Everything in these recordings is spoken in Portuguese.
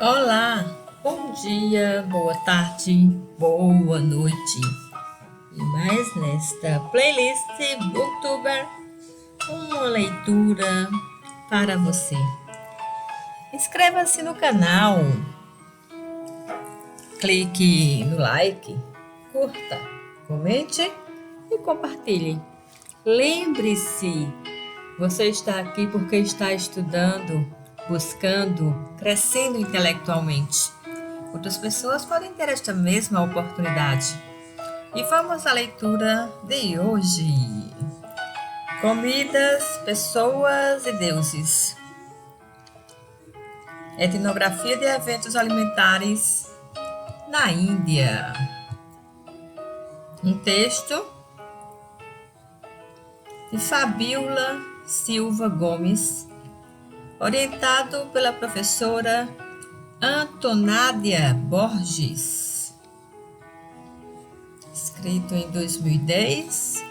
Olá, bom dia, boa tarde, boa noite. E mais nesta playlist Booktuber, uma leitura para você. Inscreva-se no canal, clique no like, curta, comente e compartilhe. Lembre-se, você está aqui porque está estudando, buscando, crescendo intelectualmente. Outras pessoas podem ter esta mesma oportunidade. E vamos à leitura de hoje. Comidas, pessoas e deuses. Etnografia de eventos alimentares na Índia. Um texto de Fabiola Silva Gomes, orientado pela professora Antonádia Borges. Escrito em 2010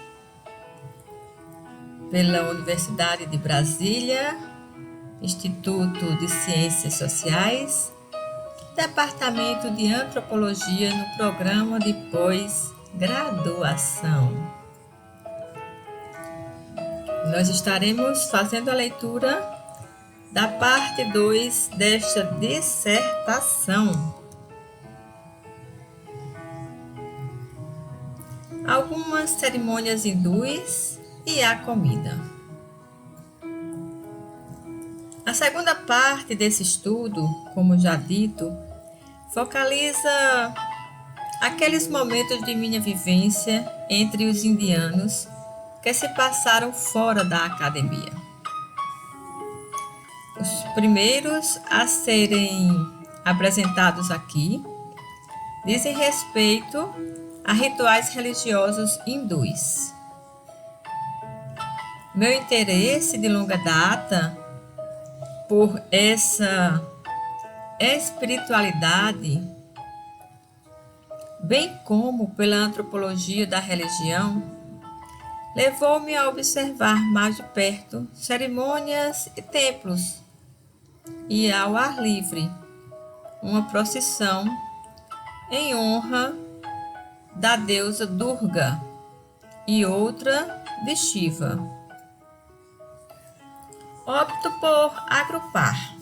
pela Universidade de Brasília, Instituto de Ciências Sociais, Departamento de Antropologia no programa de pós-graduação. Nós estaremos fazendo a leitura da parte 2 desta dissertação. Algumas cerimônias hindus e a comida. A segunda parte desse estudo, como já dito, focaliza aqueles momentos de minha vivência entre os indianos que se passaram fora da academia. Os primeiros a serem apresentados aqui dizem respeito a rituais religiosos hindus. Meu interesse de longa data por essa espiritualidade, bem como pela antropologia da religião, levou-me a observar mais de perto cerimônias e templos e ao ar livre, uma procissão em honra da deusa Durga e outra de Shiva. Opto por agrupar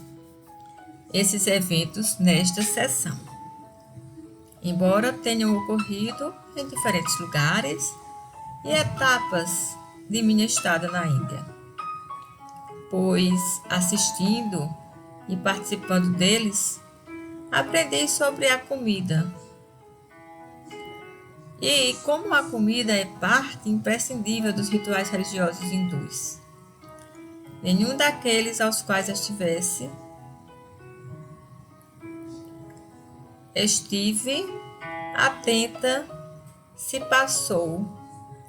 esses eventos nesta sessão, embora tenham ocorrido em diferentes lugares e etapas de minha estada na Índia, pois assistindo e participando deles, aprendi sobre a comida e como a comida é parte imprescindível dos rituais religiosos hindus. Nenhum daqueles aos quais estive atenta se passou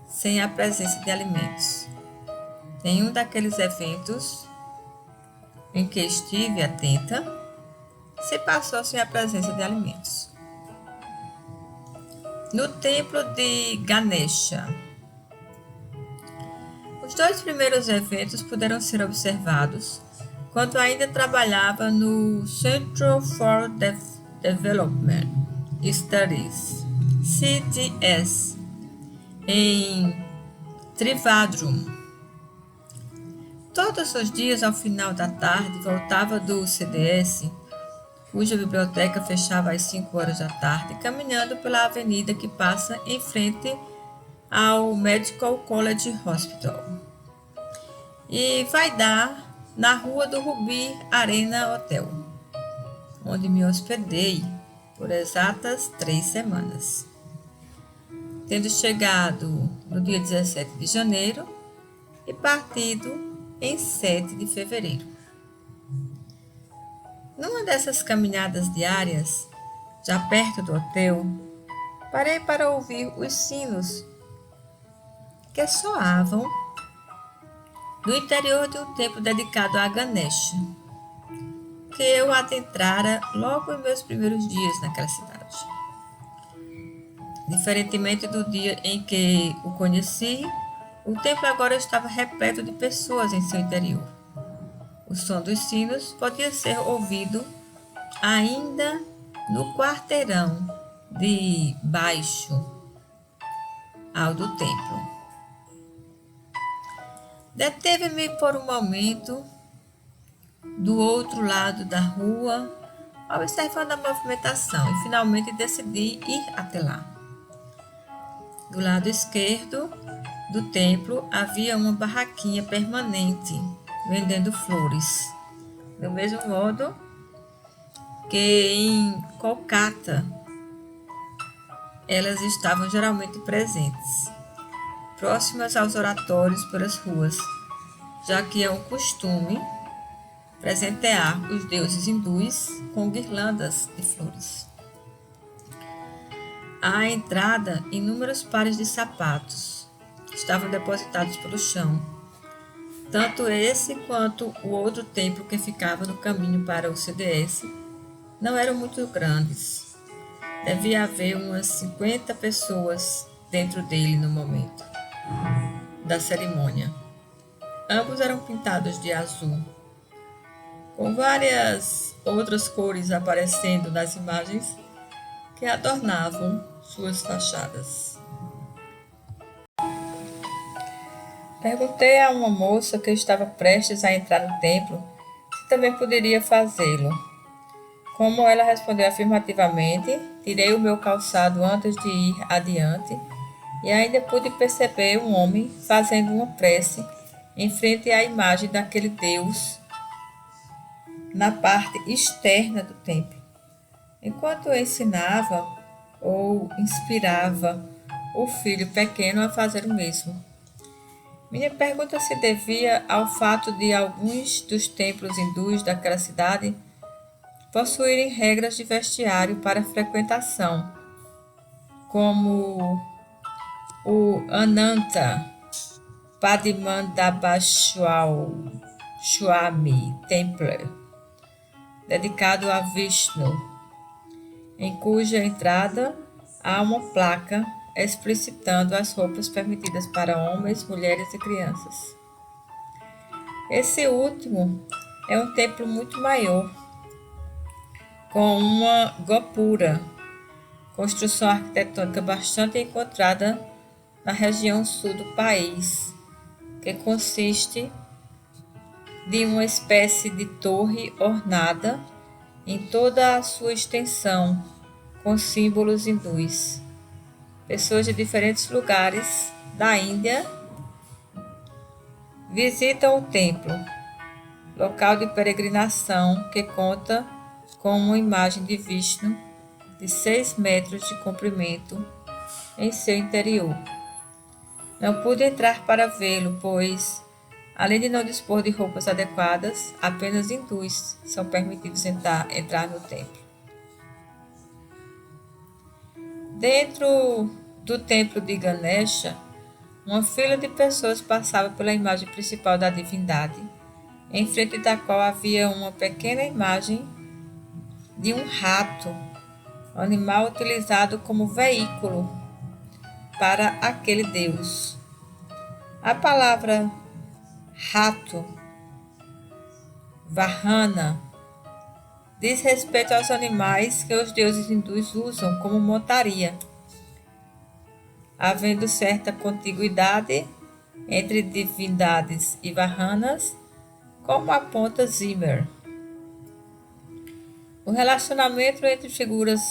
sem a presença de alimentos. Nenhum daqueles eventos em que estive atenta se passou sem a presença de alimentos. No templo de Ganesha, os 2 primeiros eventos puderam ser observados quando ainda trabalhava no Central for Development Studies, CDS, em Trivandrum. Todos os dias, ao final da tarde, voltava do CDS, cuja biblioteca fechava às 5 horas da tarde, caminhando pela avenida que passa em frente ao Medical College Hospital. E vai dar na Rua do Ruby Arena Hotel, onde me hospedei por exatas 3 semanas. Tendo chegado no dia 17 de janeiro e partido em 7 de fevereiro. Numa dessas caminhadas diárias, já perto do hotel, parei para ouvir os sinos que soavam no interior de um templo dedicado a Ganesha, que eu adentrara logo em meus primeiros dias naquela cidade. Diferentemente do dia em que o conheci, o templo agora estava repleto de pessoas em seu interior. O som dos sinos podia ser ouvido ainda no quarteirão de baixo ao do templo. Deteve-me por um momento do outro lado da rua, observando a movimentação, e finalmente decidi ir até lá. Do lado esquerdo do templo havia uma barraquinha permanente vendendo flores, do mesmo modo que em Kolkata elas estavam geralmente presentes, próximas aos oratórios pelas ruas, já que é um costume presentear os deuses hindus com guirlandas de flores. À entrada, inúmeros pares de sapatos estavam depositados pelo chão. Tanto esse quanto o outro templo que ficava no caminho para o CDS não eram muito grandes. Devia haver umas 50 pessoas dentro dele no momento da cerimônia. Ambos eram pintados de azul, com várias outras cores aparecendo nas imagens que adornavam suas fachadas. Perguntei a uma moça que estava prestes a entrar no templo se também poderia fazê-lo. Como ela respondeu afirmativamente, tirei o meu calçado antes de ir adiante e ainda pude perceber um homem fazendo uma prece em frente à imagem daquele Deus na parte externa do templo, enquanto ensinava ou inspirava o filho pequeno a fazer o mesmo. Minha pergunta se devia ao fato de alguns dos templos hindus daquela cidade possuírem regras de vestiário para frequentação, como o Ananta Padmanabhaswami Temple, dedicado a Vishnu, em cuja entrada há uma placa explicitando as roupas permitidas para homens, mulheres e crianças. Esse último é um templo muito maior, com uma gopura, construção arquitetônica bastante encontrada na região sul do país, que consiste de uma espécie de torre ornada em toda a sua extensão com símbolos hindus. Pessoas de diferentes lugares da Índia visitam o templo, local de peregrinação que conta com uma imagem de Vishnu de 6 metros de comprimento em seu interior. Não pude entrar para vê-lo, pois, além de não dispor de roupas adequadas, apenas hindus são permitidos entrar no templo. Dentro do templo de Ganesha, uma fila de pessoas passava pela imagem principal da divindade, em frente da qual havia uma pequena imagem de um rato, animal utilizado como veículo para aquele deus. A palavra rato, Vahana, diz respeito aos animais que os deuses hindus usam como montaria, havendo certa contiguidade entre divindades e Vahanas, como aponta Zimmer. O relacionamento entre figuras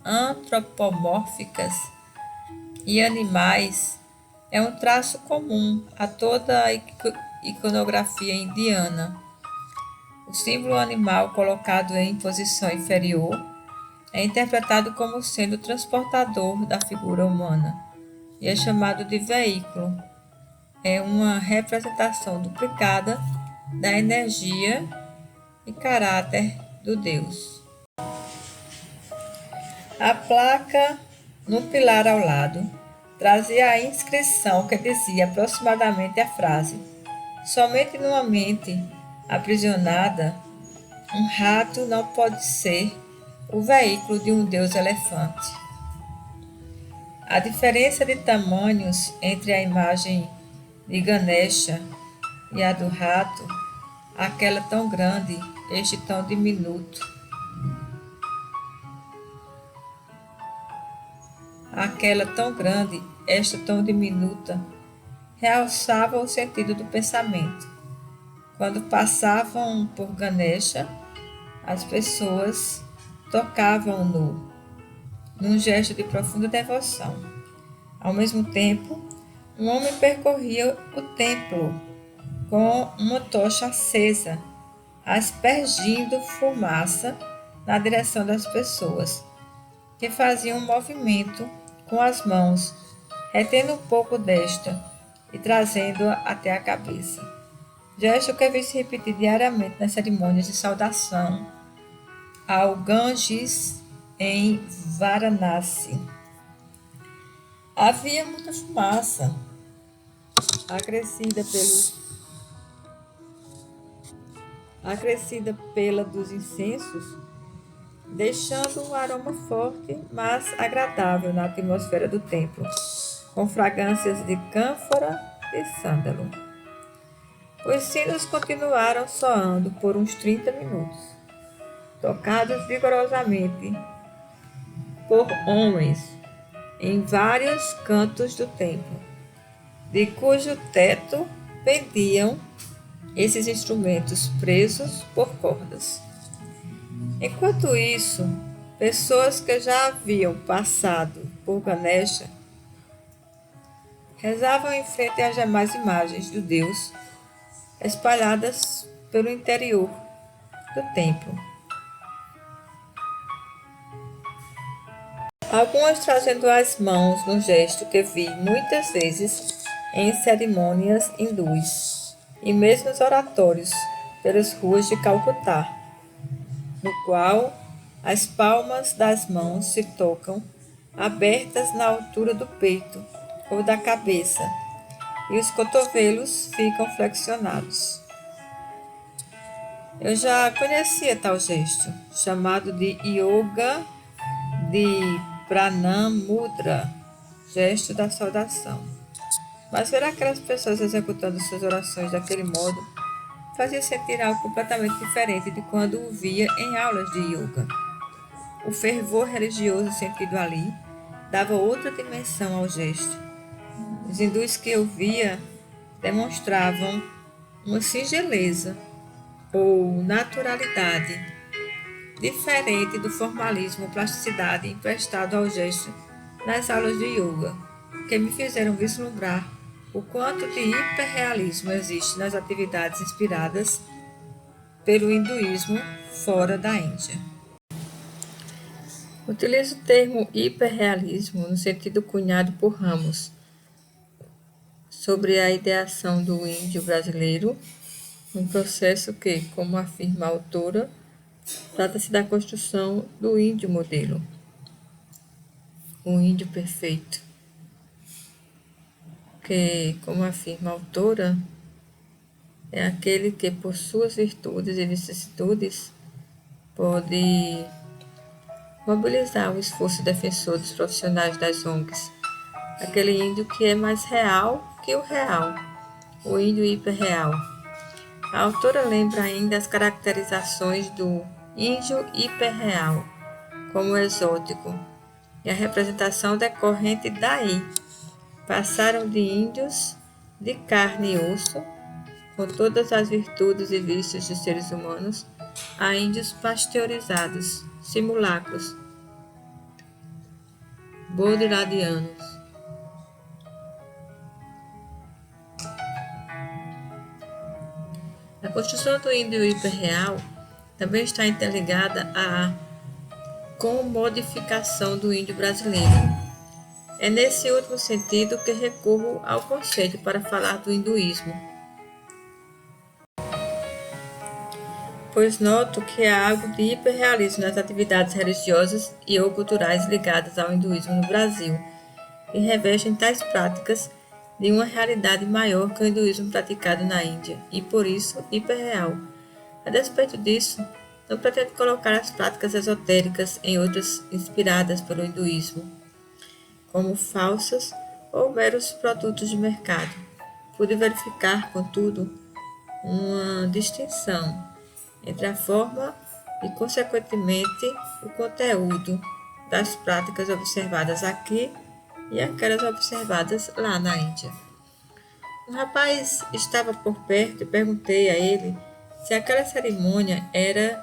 antropomórficas e animais é um traço comum a toda a iconografia indiana. O símbolo animal colocado em posição inferior é interpretado como sendo o transportador da figura humana e é chamado de veículo. É uma representação duplicada da energia e caráter do Deus. A placa no pilar ao lado trazia a inscrição que dizia aproximadamente a frase: somente numa mente aprisionada, um rato não pode ser o veículo de um deus elefante. A diferença de tamanhos entre a imagem de Ganesha e a do rato aquela tão grande, este tão diminuto. Aquela tão grande, esta tão diminuta, realçava o sentido do pensamento. Quando passavam por Ganesha, as pessoas tocavam-no, num gesto de profunda devoção. Ao mesmo tempo, um homem percorria o templo com uma tocha acesa, aspergindo fumaça na direção das pessoas, que faziam um movimento com as mãos, retendo um pouco desta e trazendo-a até a cabeça. Gesto que vi-se repetir diariamente nas cerimônias de saudação ao Ganges em Varanasi. Havia muita fumaça, acrescida pela dos incensos, deixando um aroma forte, mas agradável na atmosfera do templo, com fragrâncias de cânfora e sândalo. Os sinos continuaram soando por uns 30 minutos, tocados vigorosamente por homens em vários cantos do templo, de cujo teto pendiam esses instrumentos presos por cordas. Enquanto isso, pessoas que já haviam passado por Ganesha rezavam em frente às demais imagens do Deus espalhadas pelo interior do templo. Algumas trazendo as mãos no gesto que vi muitas vezes em cerimônias hindus e mesmo nos oratórios pelas ruas de Calcutá, no qual as palmas das mãos se tocam abertas na altura do peito ou da cabeça e os cotovelos ficam flexionados. Eu já conhecia tal gesto, chamado de Yoga de Pranamudra, gesto da saudação. Mas ver aquelas pessoas executando suas orações daquele modo fazia sentir algo completamente diferente de quando o via em aulas de yoga. O fervor religioso sentido ali dava outra dimensão ao gesto. Os hindus que eu via demonstravam uma singeleza ou naturalidade diferente do formalismo ou plasticidade emprestado ao gesto nas aulas de yoga, que me fizeram vislumbrar o quanto de hiperrealismo existe nas atividades inspiradas pelo hinduísmo fora da Índia. Utilizo o termo hiperrealismo no sentido cunhado por Ramos sobre a ideação do índio brasileiro, um processo que, como afirma a autora, trata-se da construção do índio modelo, o índio perfeito, que, como afirma a autora, é aquele que, por suas virtudes e vicissitudes, pode mobilizar o esforço defensor dos profissionais das ONGs, aquele índio que é mais real que o real, o índio hiperreal. A autora lembra ainda as caracterizações do índio hiperreal como exótico, e a representação decorrente daí. Passaram de índios de carne e osso, com todas as virtudes e vícios de seres humanos, a índios pasteurizados, simulacros, bodiradianos. A construção do índio hiperreal também está interligada à comodificação do índio brasileiro. É nesse último sentido que recorro ao conceito para falar do hinduísmo, pois noto que há algo de hiperrealismo nas atividades religiosas e ou culturais ligadas ao hinduísmo no Brasil, e revestem tais práticas de uma realidade maior que o hinduísmo praticado na Índia, e por isso hiperreal. A despeito disso, não pretendo colocar as práticas esotéricas em outras inspiradas pelo hinduísmo como falsas ou meros produtos de mercado. Pude verificar, contudo, uma distinção entre a forma e, consequentemente, o conteúdo das práticas observadas aqui e aquelas observadas lá na Índia. Um rapaz estava por perto e perguntei a ele se aquela cerimônia era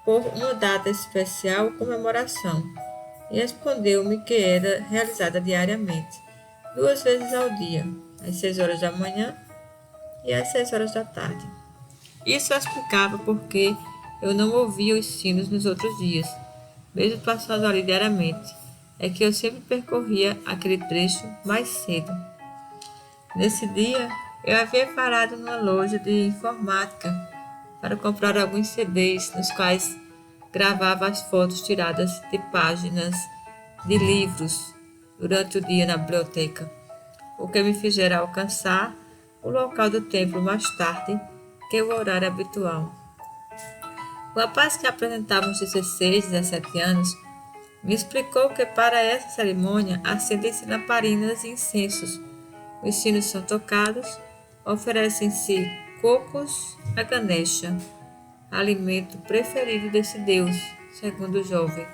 por uma data especial ou comemoração, e respondeu-me que era realizada diariamente, 2 vezes ao dia, às 6 horas da manhã e às 6 horas da tarde. Isso explicava porque eu não ouvia os sinos nos outros dias, mesmo passando ali diariamente. É que eu sempre percorria aquele trecho mais cedo. Nesse dia, eu havia parado numa loja de informática para comprar alguns CDs nos quais gravava as fotos tiradas de páginas de livros durante o dia na biblioteca, o que me fizera alcançar o local do templo mais tarde que o horário habitual. O rapaz, que apresentava uns 16, 17 anos, me explicou que para essa cerimônia acendem-se lamparinas e incensos. Os sinos são tocados, oferecem-se cocos a Ganesha, alimento preferido desse deus, segundo o jovem,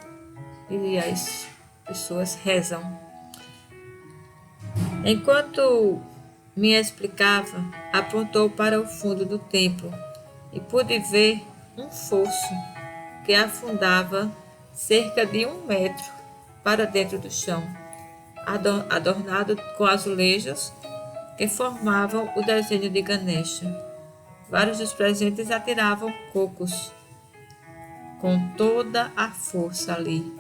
e as pessoas rezam. Enquanto me explicava, apontou para o fundo do templo e pude ver um fosso que afundava cerca de 1 metro para dentro do chão, adornado com azulejos que formavam o desenho de Ganesha. Vários dos presentes atiravam cocos com toda a força ali,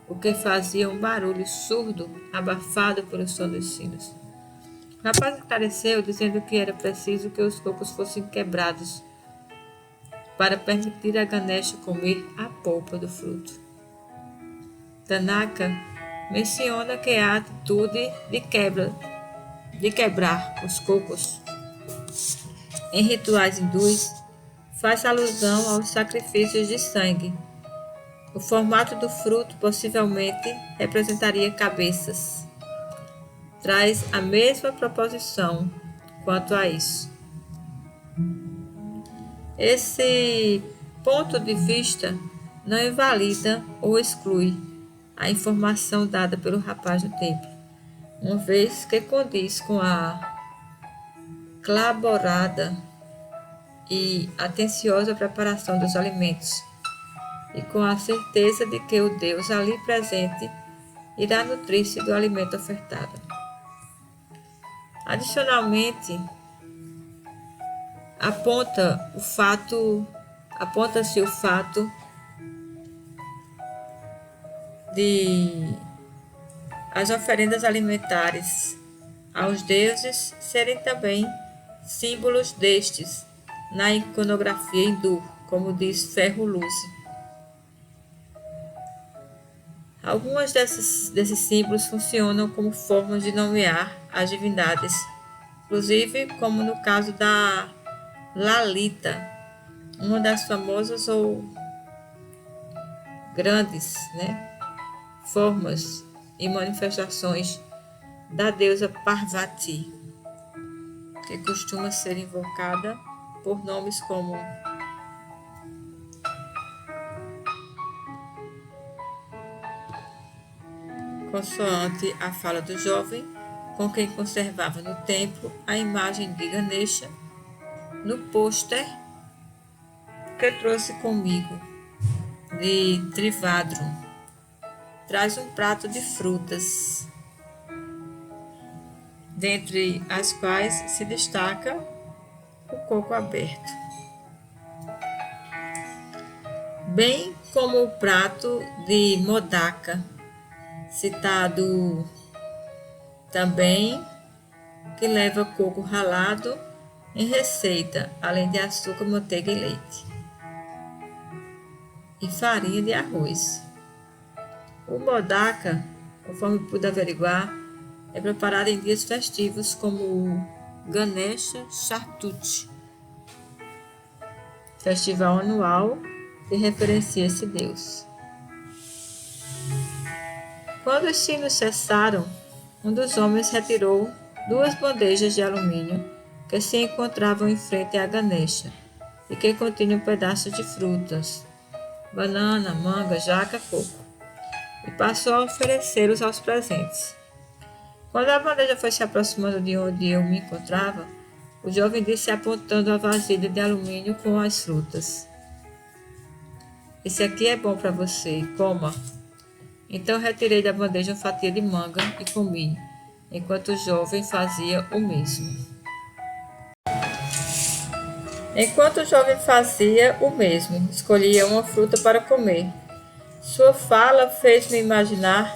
o que fazia um barulho surdo, abafado pelo som dos sinos. O rapaz esclareceu, dizendo que era preciso que os cocos fossem quebrados para permitir a Ganesha comer a polpa do fruto. Tanaka menciona que a atitude de quebrar os cocos em rituais hindus faz alusão aos sacrifícios de sangue. O formato do fruto possivelmente representaria cabeças. Traz a mesma proposição quanto a isso. Esse ponto de vista não invalida ou exclui a informação dada pelo rapaz no templo, uma vez que condiz com a colaborada e atenciosa preparação dos alimentos, e com a certeza de que o Deus ali presente irá nutrir-se do alimento ofertado. Adicionalmente, aponta-se o fato de as oferendas alimentares aos deuses serem também símbolos destes na iconografia hindu, como diz Ferro-Luz. Algumas desses símbolos funcionam como formas de nomear as divindades, inclusive como no caso da Lalita, uma das famosas ou grandes, formas e manifestações da deusa Parvati, que costuma ser invocada por nomes como consoante a fala do jovem, com quem conservava no templo a imagem de Ganesha, no pôster que trouxe comigo de Trivandrum, traz um prato de frutas, dentre as quais se destaca o coco aberto, bem como o prato de Modaka, citado também, que leva coco ralado em receita, além de açúcar, manteiga e leite, e farinha de arroz. O Modaka, conforme pude averiguar, é preparado em dias festivos como o Ganesha Chaturthi, festival anual que referencia esse deus. Quando os sinos cessaram, um dos homens retirou 2 bandejas de alumínio que se encontravam em frente a Ganesha e que continham pedaços de frutas, banana, manga, jaca, coco, e passou a oferecê-los aos presentes. Quando a bandeja foi se aproximando de onde eu me encontrava, o jovem disse apontando a vasilha de alumínio com as frutas: "Esse aqui é bom para você, coma." Então retirei da bandeja uma fatia de manga e comi, enquanto o jovem fazia o mesmo. Escolhia uma fruta para comer. Sua fala fez-me imaginar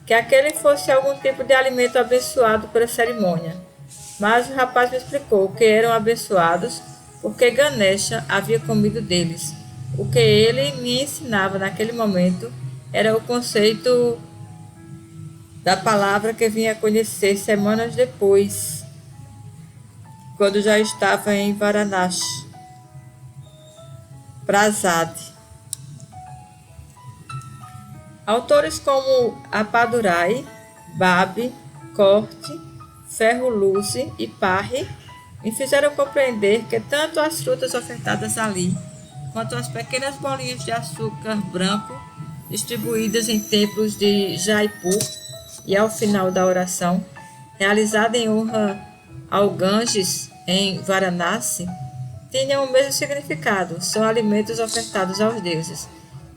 que aquele fosse algum tipo de alimento abençoado pela cerimônia. Mas o rapaz me explicou que eram abençoados porque Ganesha havia comido deles. O que ele me ensinava naquele momento era o conceito da palavra que vinha a conhecer semanas depois, quando já estava em Varanasi, Prasad. Autores como Appadurai, Babi, Corte, Ferruluce e Parry me fizeram compreender que tanto as frutas ofertadas ali, quanto as pequenas bolinhas de açúcar branco distribuídas em templos de Jaipur e ao final da oração, realizada em honra ao Ganges em Varanasi, tinham o mesmo significado, são alimentos ofertados aos deuses,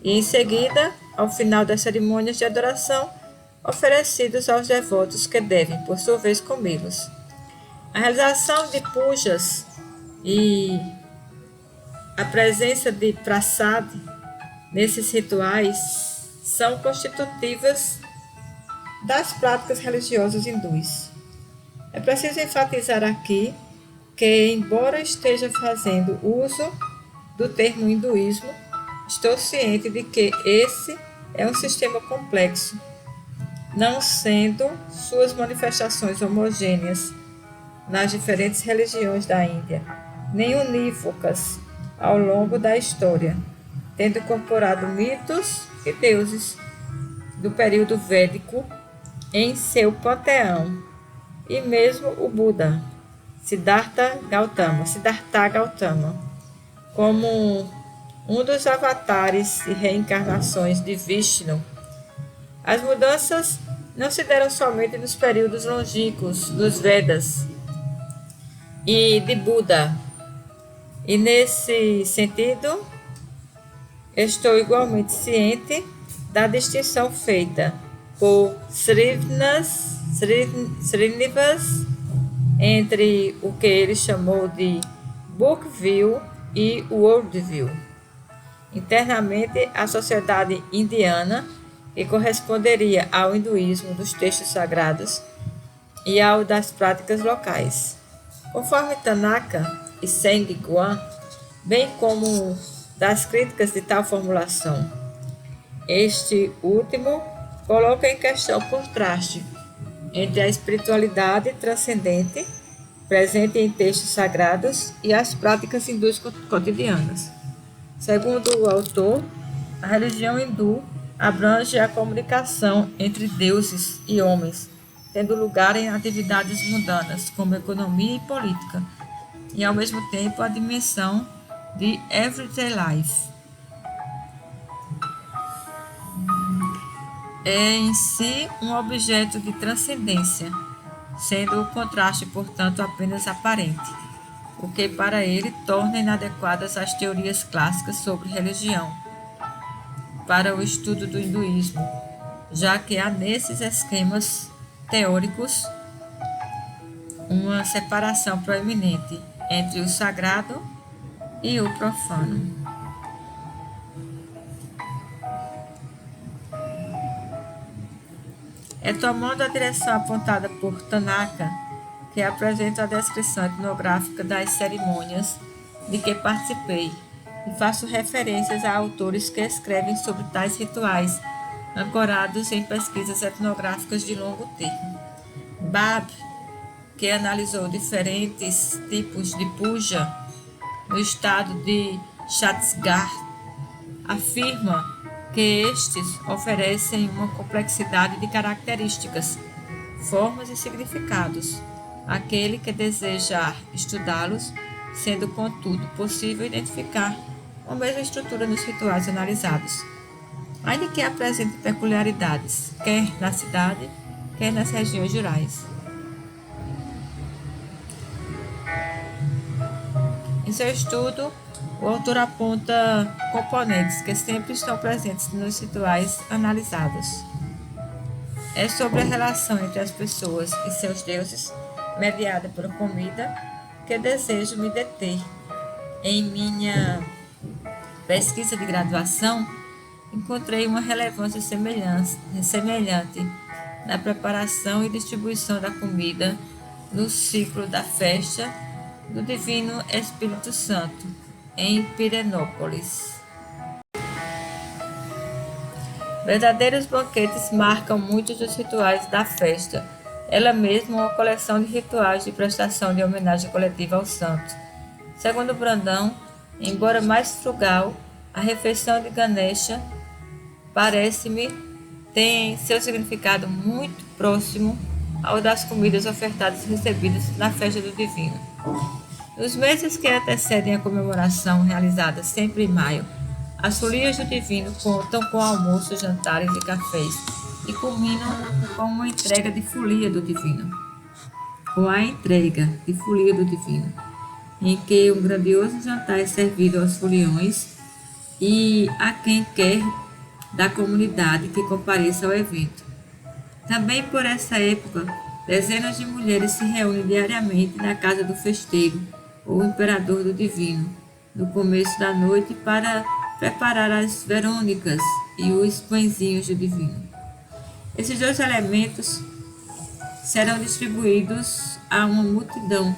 e em seguida, ao final das cerimônias de adoração, oferecidos aos devotos que devem, por sua vez, comê-los. A realização de pujas e a presença de prasad nesses rituais são constitutivas das práticas religiosas hindus. É preciso enfatizar aqui que, embora esteja fazendo uso do termo hinduísmo, estou ciente de que esse é um sistema complexo, não sendo suas manifestações homogêneas nas diferentes religiões da Índia, nem unívocas ao longo da história, tendo incorporado mitos e deuses do período védico em seu panteão, e mesmo o Buda, Siddhartha Gautama, como um dos avatares e reencarnações de Vishnu. As mudanças não se deram somente nos períodos longínquos dos Vedas e de Buda, e nesse sentido estou igualmente ciente da distinção feita por Srinivas entre o que ele chamou de Book View e World View. Internamente, a sociedade indiana, que corresponderia ao hinduísmo dos textos sagrados e ao das práticas locais. Conforme Tanaka e Seng Guan, bem como das críticas de tal formulação, este último coloca em questão o contraste entre a espiritualidade transcendente, presente em textos sagrados, e as práticas hindus cotidianas. Segundo o autor, a religião hindu abrange a comunicação entre deuses e homens, tendo lugar em atividades mundanas, como economia e política, e ao mesmo tempo a dimensão de everyday life. É em si um objeto de transcendência, sendo o contraste, portanto, apenas aparente, o que para ele torna inadequadas as teorias clássicas sobre religião para o estudo do hinduísmo, já que há nesses esquemas teóricos uma separação proeminente entre o sagrado e o profano. É tomando a direção apontada por Tanaka que apresento a descrição etnográfica das cerimônias de que participei e faço referências a autores que escrevem sobre tais rituais, ancorados em pesquisas etnográficas de longo termo. Bab, que analisou diferentes tipos de puja no estado de Chhattisgarh, afirma que estes oferecem uma complexidade de características, formas e significados, aquele que desejar estudá-los, sendo contudo possível identificar uma mesma estrutura nos rituais analisados, ainda que apresentem peculiaridades, quer na cidade, quer nas regiões rurais. Em seu estudo, o autor aponta componentes que sempre estão presentes nos rituais analisados. É sobre a relação entre as pessoas e seus deuses, mediada pela comida, que desejo me deter. Em minha pesquisa de graduação, encontrei uma relevância semelhante na preparação e distribuição da comida no ciclo da festa do Divino Espírito Santo, em Pirenópolis. Verdadeiros banquetes marcam muitos dos rituais da festa, ela mesma uma coleção de rituais de prestação de homenagem coletiva ao santo. Segundo Brandão, embora mais frugal, a refeição de Ganesha parece-me tem seu significado muito próximo ao das comidas ofertadas e recebidas na festa do Divino. Nos meses que antecedem a comemoração, realizada sempre em maio, as folias do Divino contam com almoços, jantares e cafés e culminam com uma entrega de folia do Divino. Com a entrega de folia do Divino, em que um grandioso jantar é servido aos foliões e a quem quer da comunidade que compareça ao evento. Também por essa época, dezenas de mulheres se reúnem diariamente na casa do festeiro ou imperador do Divino, no começo da noite, para preparar as verônicas e os pãezinhos do Divino. Esses dois elementos serão distribuídos a uma multidão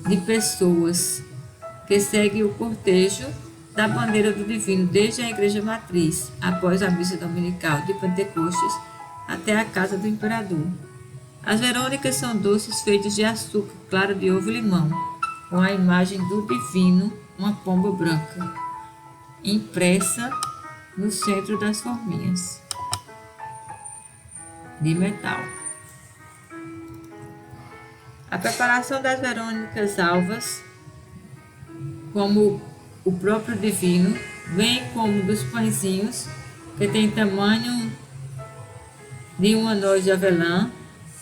de pessoas que segue o cortejo da bandeira do Divino desde a igreja matriz, após a missa dominical de Pentecostes, até a casa do imperador. As verônicas são doces feitos de açúcar, clara de ovo e limão, com a imagem do Divino, uma pomba branca, impressa no centro das forminhas de metal. A preparação das verônicas alvas, como o próprio Divino, bem como dos pãezinhos, que tem tamanho de uma noz de avelã,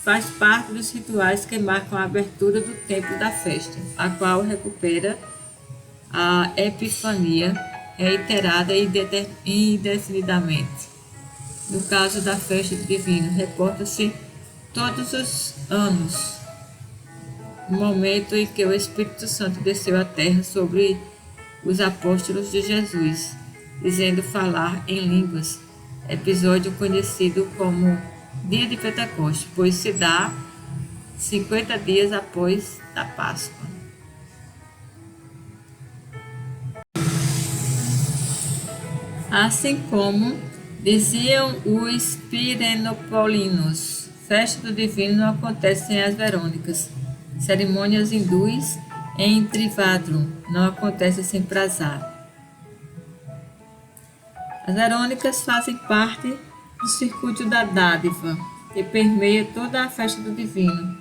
faz parte dos rituais que marcam a abertura do tempo da festa, a qual recupera a Epifania, reiterada indefinidamente. No caso da festa do Divino, reporta-se todos os anos o momento em que o Espírito Santo desceu à terra sobre os apóstolos de Jesus, dizendo falar em línguas, episódio conhecido como Dia de Pentecostes, pois se dá 50 dias após a Páscoa. Assim como diziam os pirenopolinos, festa do Divino não acontece sem as verônicas. Cerimônias hindus em Trivandrum não acontecem sem Prasar. As verônicas fazem parte do circuito da dádiva, que permeia toda a festa do Divino.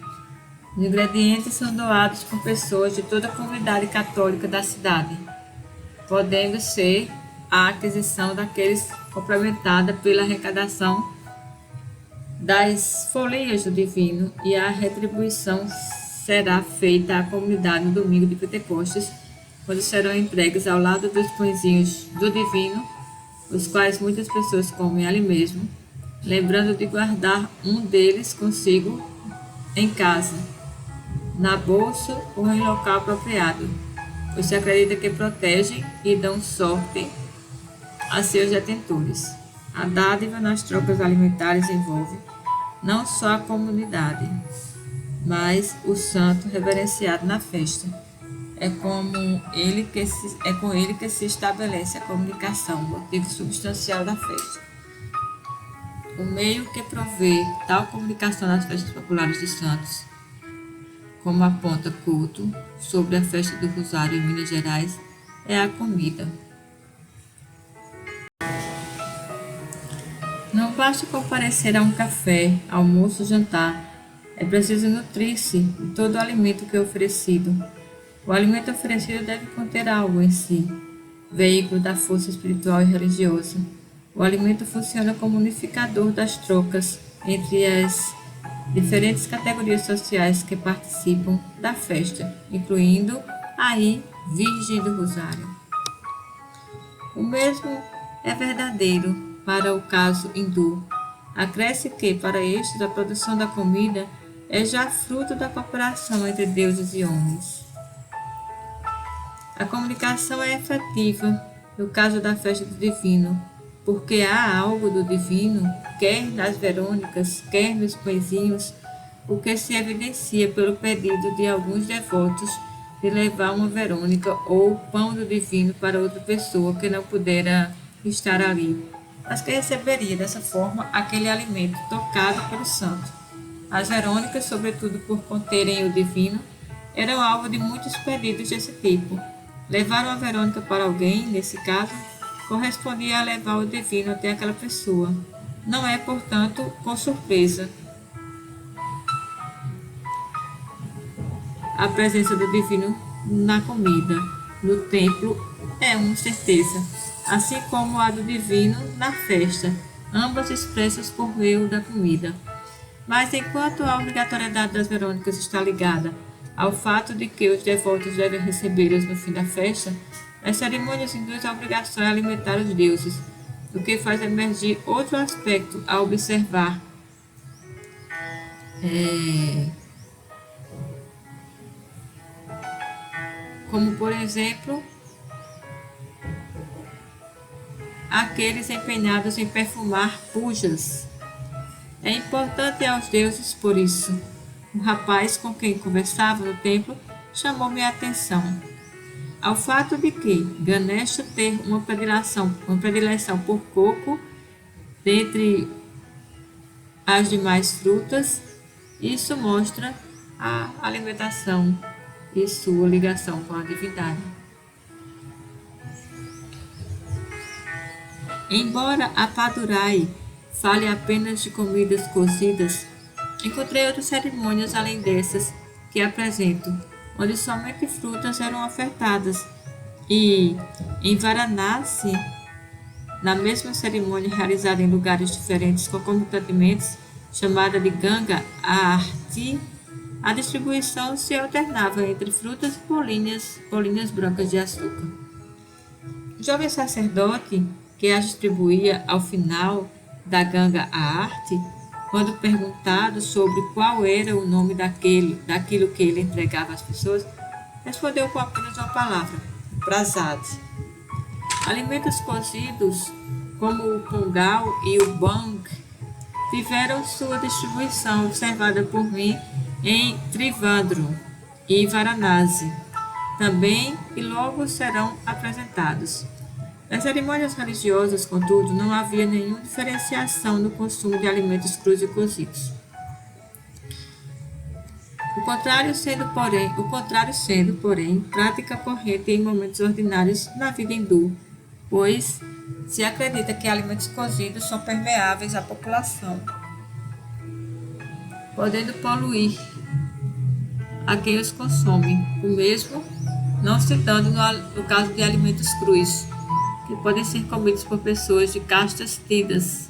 Os ingredientes são doados por pessoas de toda a comunidade católica da cidade, podendo ser a aquisição daqueles complementada pela arrecadação das folias do Divino, e a retribuição será feita à comunidade no domingo de Pentecostes, quando serão entregues ao lado dos pãezinhos do Divino, os quais muitas pessoas comem ali mesmo, lembrando de guardar um deles consigo em casa, na bolsa ou em local apropriado, pois se acredita que protegem e dão sorte a seus detentores. A dádiva nas trocas alimentares envolve não só a comunidade, mas o santo reverenciado na festa. É com ele que se estabelece a comunicação, motivo substancial da festa. O meio que provê tal comunicação nas festas populares dos santos, como aponta Couto sobre a festa do Rosário em Minas Gerais, é a comida. Não basta comparecer a um café, almoço, jantar, É preciso nutrir-se de todo o alimento que é oferecido. O alimento oferecido deve conter algo em si, veículo da força espiritual e religiosa. O alimento funciona como unificador das trocas entre as diferentes categorias sociais que participam da festa, incluindo aí Virgem do Rosário. O mesmo é verdadeiro para o caso hindu. Acresce que, para estes, a produção da comida é já fruto da cooperação entre deuses e homens. A comunicação é efetiva no caso da festa do divino, porque há algo do divino, quer nas Verônicas, quer nos pãezinhos, o que se evidencia pelo pedido de alguns devotos de levar uma Verônica ou pão do divino para outra pessoa que não pudera estar ali, mas que receberia dessa forma aquele alimento tocado pelo santo. As Verônicas, sobretudo por conterem o divino, eram alvo de muitos pedidos desse tipo. Levar uma Verônica para alguém, nesse caso, correspondia a levar o divino até aquela pessoa. Não é, portanto, com surpresa. A presença do divino na comida, no templo, é uma certeza, assim como a do divino na festa, ambas expressas por meio da comida. Mas enquanto a obrigatoriedade das Verônicas está ligada ao fato de que os devotos devem recebê-las no fim da festa, as cerimônias induzem a obrigação a alimentar os deuses, o que faz emergir outro aspecto a observar. Como, por exemplo, aqueles empenhados em perfumar pujas. É importante aos deuses por isso. O rapaz com quem conversava no templo chamou minha atenção ao fato de que Ganesha ter uma predileção por coco dentre as demais frutas. Isso mostra a alimentação e sua ligação com a divindade. Embora a Padurai fale apenas de comidas cozidas, encontrei outras cerimônias além dessas que apresento, onde somente frutas eram ofertadas, e em Varanasi, na mesma cerimônia realizada em lugares diferentes concomitantemente, chamada de Ganga Aarti, a distribuição se alternava entre frutas e bolinhas brancas de açúcar. O jovem sacerdote que as distribuía ao final da Ganga Aarti, quando perguntado sobre qual era o nome daquilo que ele entregava às pessoas, respondeu com apenas uma palavra: prasad. Alimentos cozidos, como o pongal e o bang, tiveram sua distribuição observada por mim em Trivandrum e Varanasi também, e logo serão apresentados. Nas cerimônias religiosas, contudo, não havia nenhuma diferenciação no consumo de alimentos crus e cozidos. O contrário sendo, porém, prática corrente em momentos ordinários na vida hindu, pois se acredita que alimentos cozidos são permeáveis à população, podendo poluir a quem os consome, o mesmo não se dando no caso de alimentos crus, que podem ser comidos por pessoas de castas tidas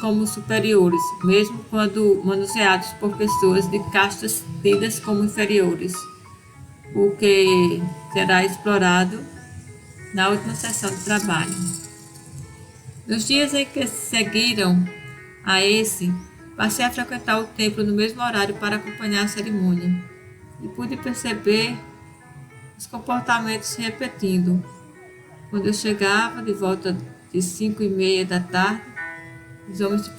como superiores, mesmo quando manuseados por pessoas de castas tidas como inferiores, o que será explorado na última sessão de trabalho. Nos dias em que seguiram a esse, passei a frequentar o templo no mesmo horário para acompanhar a cerimônia, e pude perceber os comportamentos se repetindo. Quando eu chegava, de volta de 5:30 da tarde, os homens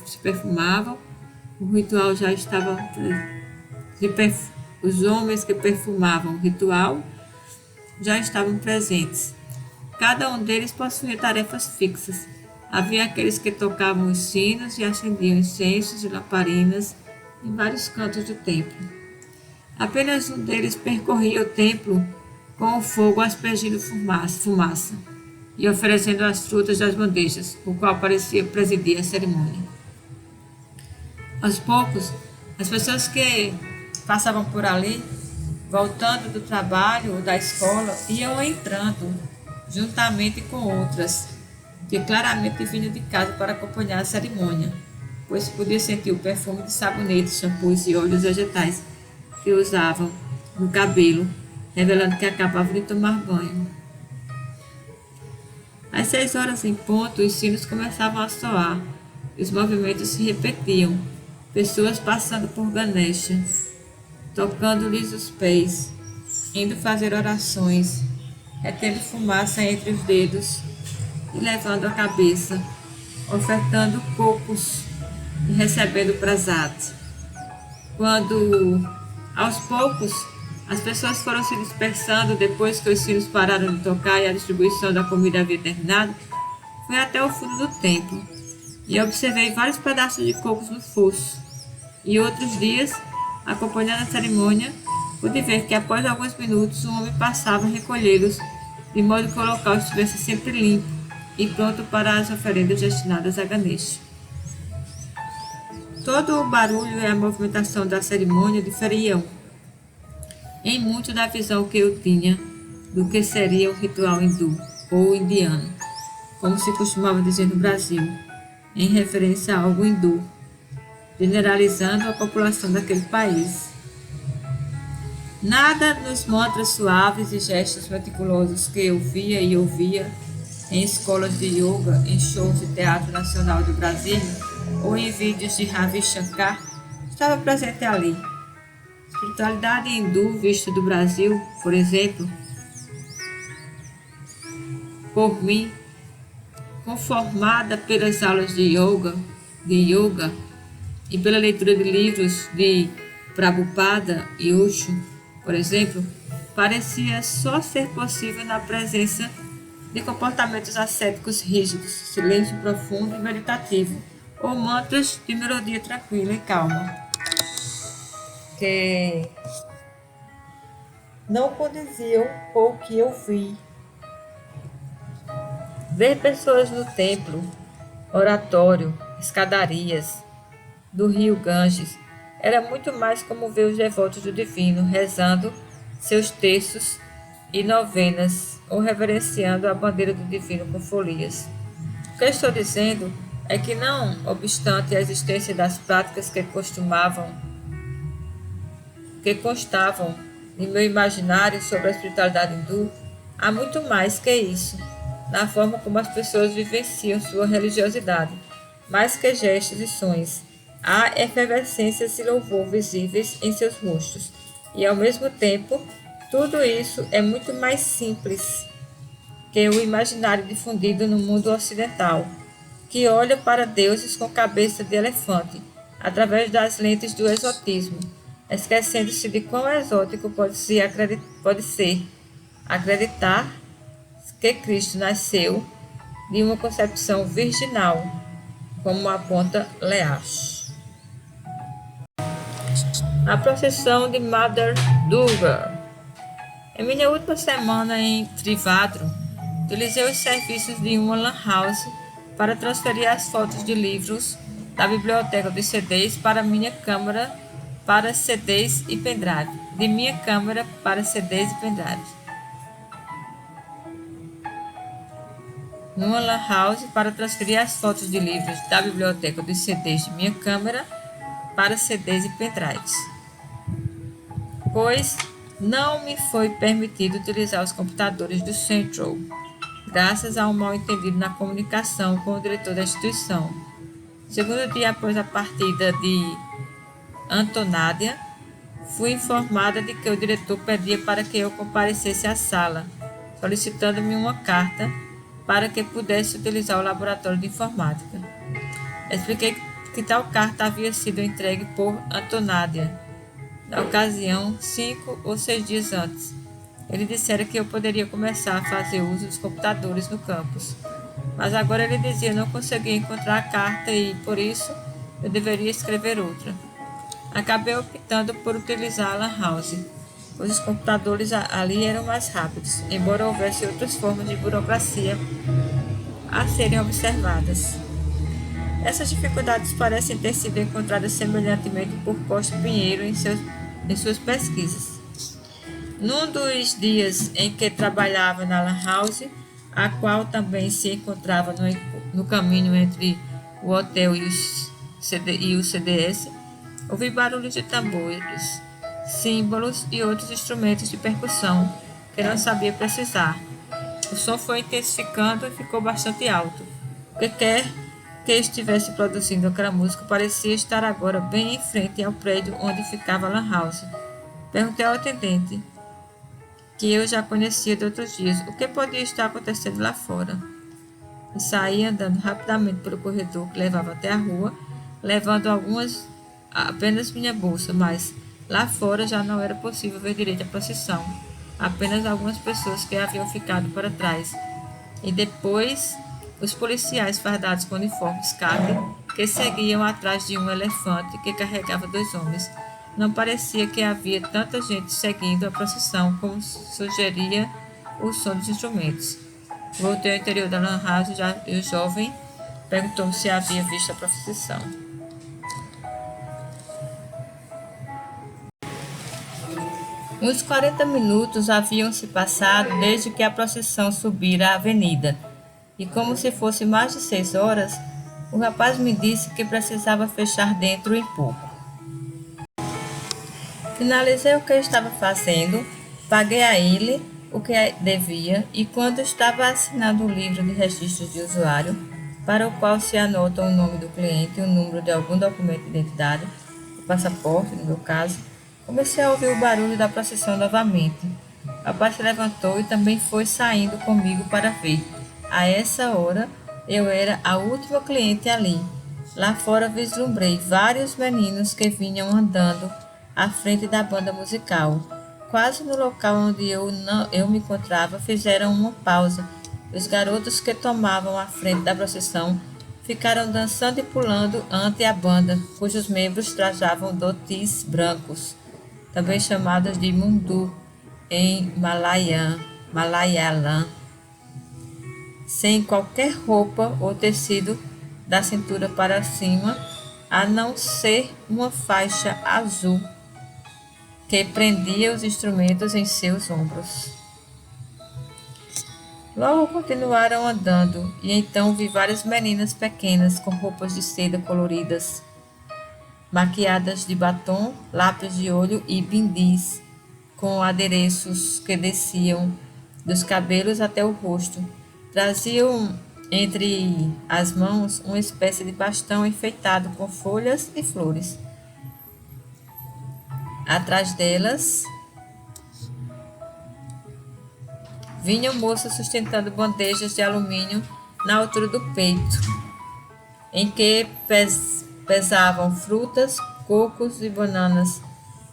se perfumavam, o ritual já estava... Os homens que perfumavam o ritual já estavam presentes. Cada um deles possuía tarefas fixas. Havia aqueles que tocavam os sinos e acendiam incensos e lamparinas em vários cantos do templo. Apenas um deles percorria o templo com o fogo aspergindo fumaça e oferecendo as frutas das bandejas, o qual parecia presidir a cerimônia. Aos poucos, as pessoas que passavam por ali, voltando do trabalho ou da escola, iam entrando, juntamente com outras, que claramente vinham de casa para acompanhar a cerimônia, pois podia sentir o perfume de sabonetes, shampoos e óleos vegetais que usavam no cabelo, revelando que acabavam de tomar banho. Às 6 horas em ponto, os sinos começavam a soar e os movimentos se repetiam, pessoas passando por Ganesha, tocando-lhes os pés, indo fazer orações, retendo fumaça entre os dedos e levando a cabeça, ofertando cocos e recebendo prasad. Quando, aos poucos, as pessoas foram se dispersando depois que os sinos pararam de tocar e a distribuição da comida havia terminado, fui até o fundo do templo e observei vários pedaços de cocos no fosso. E outros dias, acompanhando a cerimônia, pude ver que após alguns minutos um homem passava a recolhê-los, de modo que o local estivesse sempre limpo e pronto para as oferendas destinadas a Ganesha. Todo o barulho e a movimentação da cerimônia diferiam em muito da visão que eu tinha do que seria o ritual hindu ou indiano, como se costumava dizer no Brasil, em referência a algo hindu, generalizando a população daquele país. Nada nos mantras suaves e gestos meticulosos que eu via e ouvia em escolas de yoga, em shows de Teatro Nacional do Brasil ou em vídeos de Ravi Shankar estava presente ali. A espiritualidade hindu vista do Brasil, por exemplo, por mim, conformada pelas aulas de yoga e pela leitura de livros de Prabhupada e Osho, por exemplo, parecia só ser possível na presença de comportamentos ascéticos rígidos, silêncio profundo e meditativo, ou mantras de melodia tranquila e calma, que não condiziam com o que eu vi. Ver pessoas no templo, oratório, escadarias do rio Ganges era muito mais como ver os devotos do divino rezando seus terços e novenas ou reverenciando a bandeira do divino com folias. O que eu estou dizendo é que, não obstante a existência das práticas que constavam em meu imaginário sobre a espiritualidade hindu, há muito mais que isso na forma como as pessoas vivenciam sua religiosidade, mais que gestos e sons. Há efervescências e louvor visíveis em seus rostos, e ao mesmo tempo, tudo isso é muito mais simples que o imaginário difundido no mundo ocidental, que olha para deuses com cabeça de elefante, através das lentes do exotismo, esquecendo-se de quão exótico pode ser acreditar que Cristo nasceu de uma concepção virginal, como aponta Leash. A procissão de Mother Durga. Em minha última semana em Trivandrum, utilizei os serviços de uma lan house para transferir as fotos de livros da biblioteca dos CDs para minha câmera para CDs e pendrive. De minha câmera para CDs e pendrives. Numa lan house para transferir as fotos de livros da biblioteca dos CDs de minha câmera para CDs e pendrives, pois não me foi permitido utilizar os computadores do Central, graças a um mal-entendido na comunicação com o diretor da instituição. Segundo dia após a partida de Antonádia, fui informada de que o diretor pedia para que eu comparecesse à sala, solicitando-me uma carta para que pudesse utilizar o laboratório de informática. Expliquei que tal carta havia sido entregue por Antonádia, na ocasião 5 ou 6 dias antes. Ele dissera que eu poderia começar a fazer uso dos computadores no campus, mas agora ele dizia não conseguia encontrar a carta e, por isso, eu deveria escrever outra. Acabei optando por utilizar a lan house, pois os computadores ali eram mais rápidos, embora houvesse outras formas de burocracia a serem observadas. Essas dificuldades parecem ter sido encontradas semelhantemente por Costa Pinheiro em suas pesquisas. Num dos dias em que trabalhava na Lan House, a qual também se encontrava no caminho entre o hotel e o CDS, ouvi barulhos de tambores, símbolos e outros instrumentos de percussão que não sabia precisar. O som foi intensificando e ficou bastante alto. O que quer que estivesse produzindo aquela música parecia estar agora bem em frente ao prédio onde ficava a Lan House. Perguntei ao atendente, que eu já conhecia de outros dias, o que podia estar acontecendo lá fora. E saí andando rapidamente pelo corredor que levava até a rua, levando apenas minha bolsa, mas lá fora já não era possível ver direito a procissão. Apenas algumas pessoas que haviam ficado para trás. E depois os policiais fardados com uniformes khaki que seguiam atrás de um elefante que carregava 2 homens. Não parecia que havia tanta gente seguindo a procissão como sugeria o som dos instrumentos. Voltei ao interior da Lan House e o jovem perguntou-me se havia visto a procissão. Uns 40 minutos haviam se passado desde que a procissão subira a avenida, e como se fosse mais de 6 horas, o rapaz me disse que precisava fechar dentro em pouco. Finalizei o que eu estava fazendo, paguei a ele o que devia e quando estava assinando o livro de registros de usuário, para o qual se anota o nome do cliente e o número de algum documento de identidade, o passaporte, no meu caso, comecei a ouvir o barulho da procissão novamente. O rapaz se levantou e também foi saindo comigo para ver. A essa hora, eu era a última cliente ali. Lá fora vislumbrei vários meninos que vinham andando à frente da banda musical. Quase no local onde eu me encontrava, fizeram uma pausa. Os garotos que tomavam a frente da procissão ficaram dançando e pulando ante a banda, cujos membros trajavam dhotis brancos, também chamados de mundu em Malayalam, sem qualquer roupa ou tecido da cintura para cima, a não ser uma faixa azul que prendia os instrumentos em seus ombros. Logo continuaram andando, e então vi várias meninas pequenas com roupas de seda coloridas, maquiadas de batom, lápis de olho e bindis, com adereços que desciam dos cabelos até o rosto. Traziam entre as mãos uma espécie de bastão enfeitado com folhas e flores. Atrás delas vinham moças sustentando bandejas de alumínio na altura do peito, em que pesavam frutas, cocos e bananas,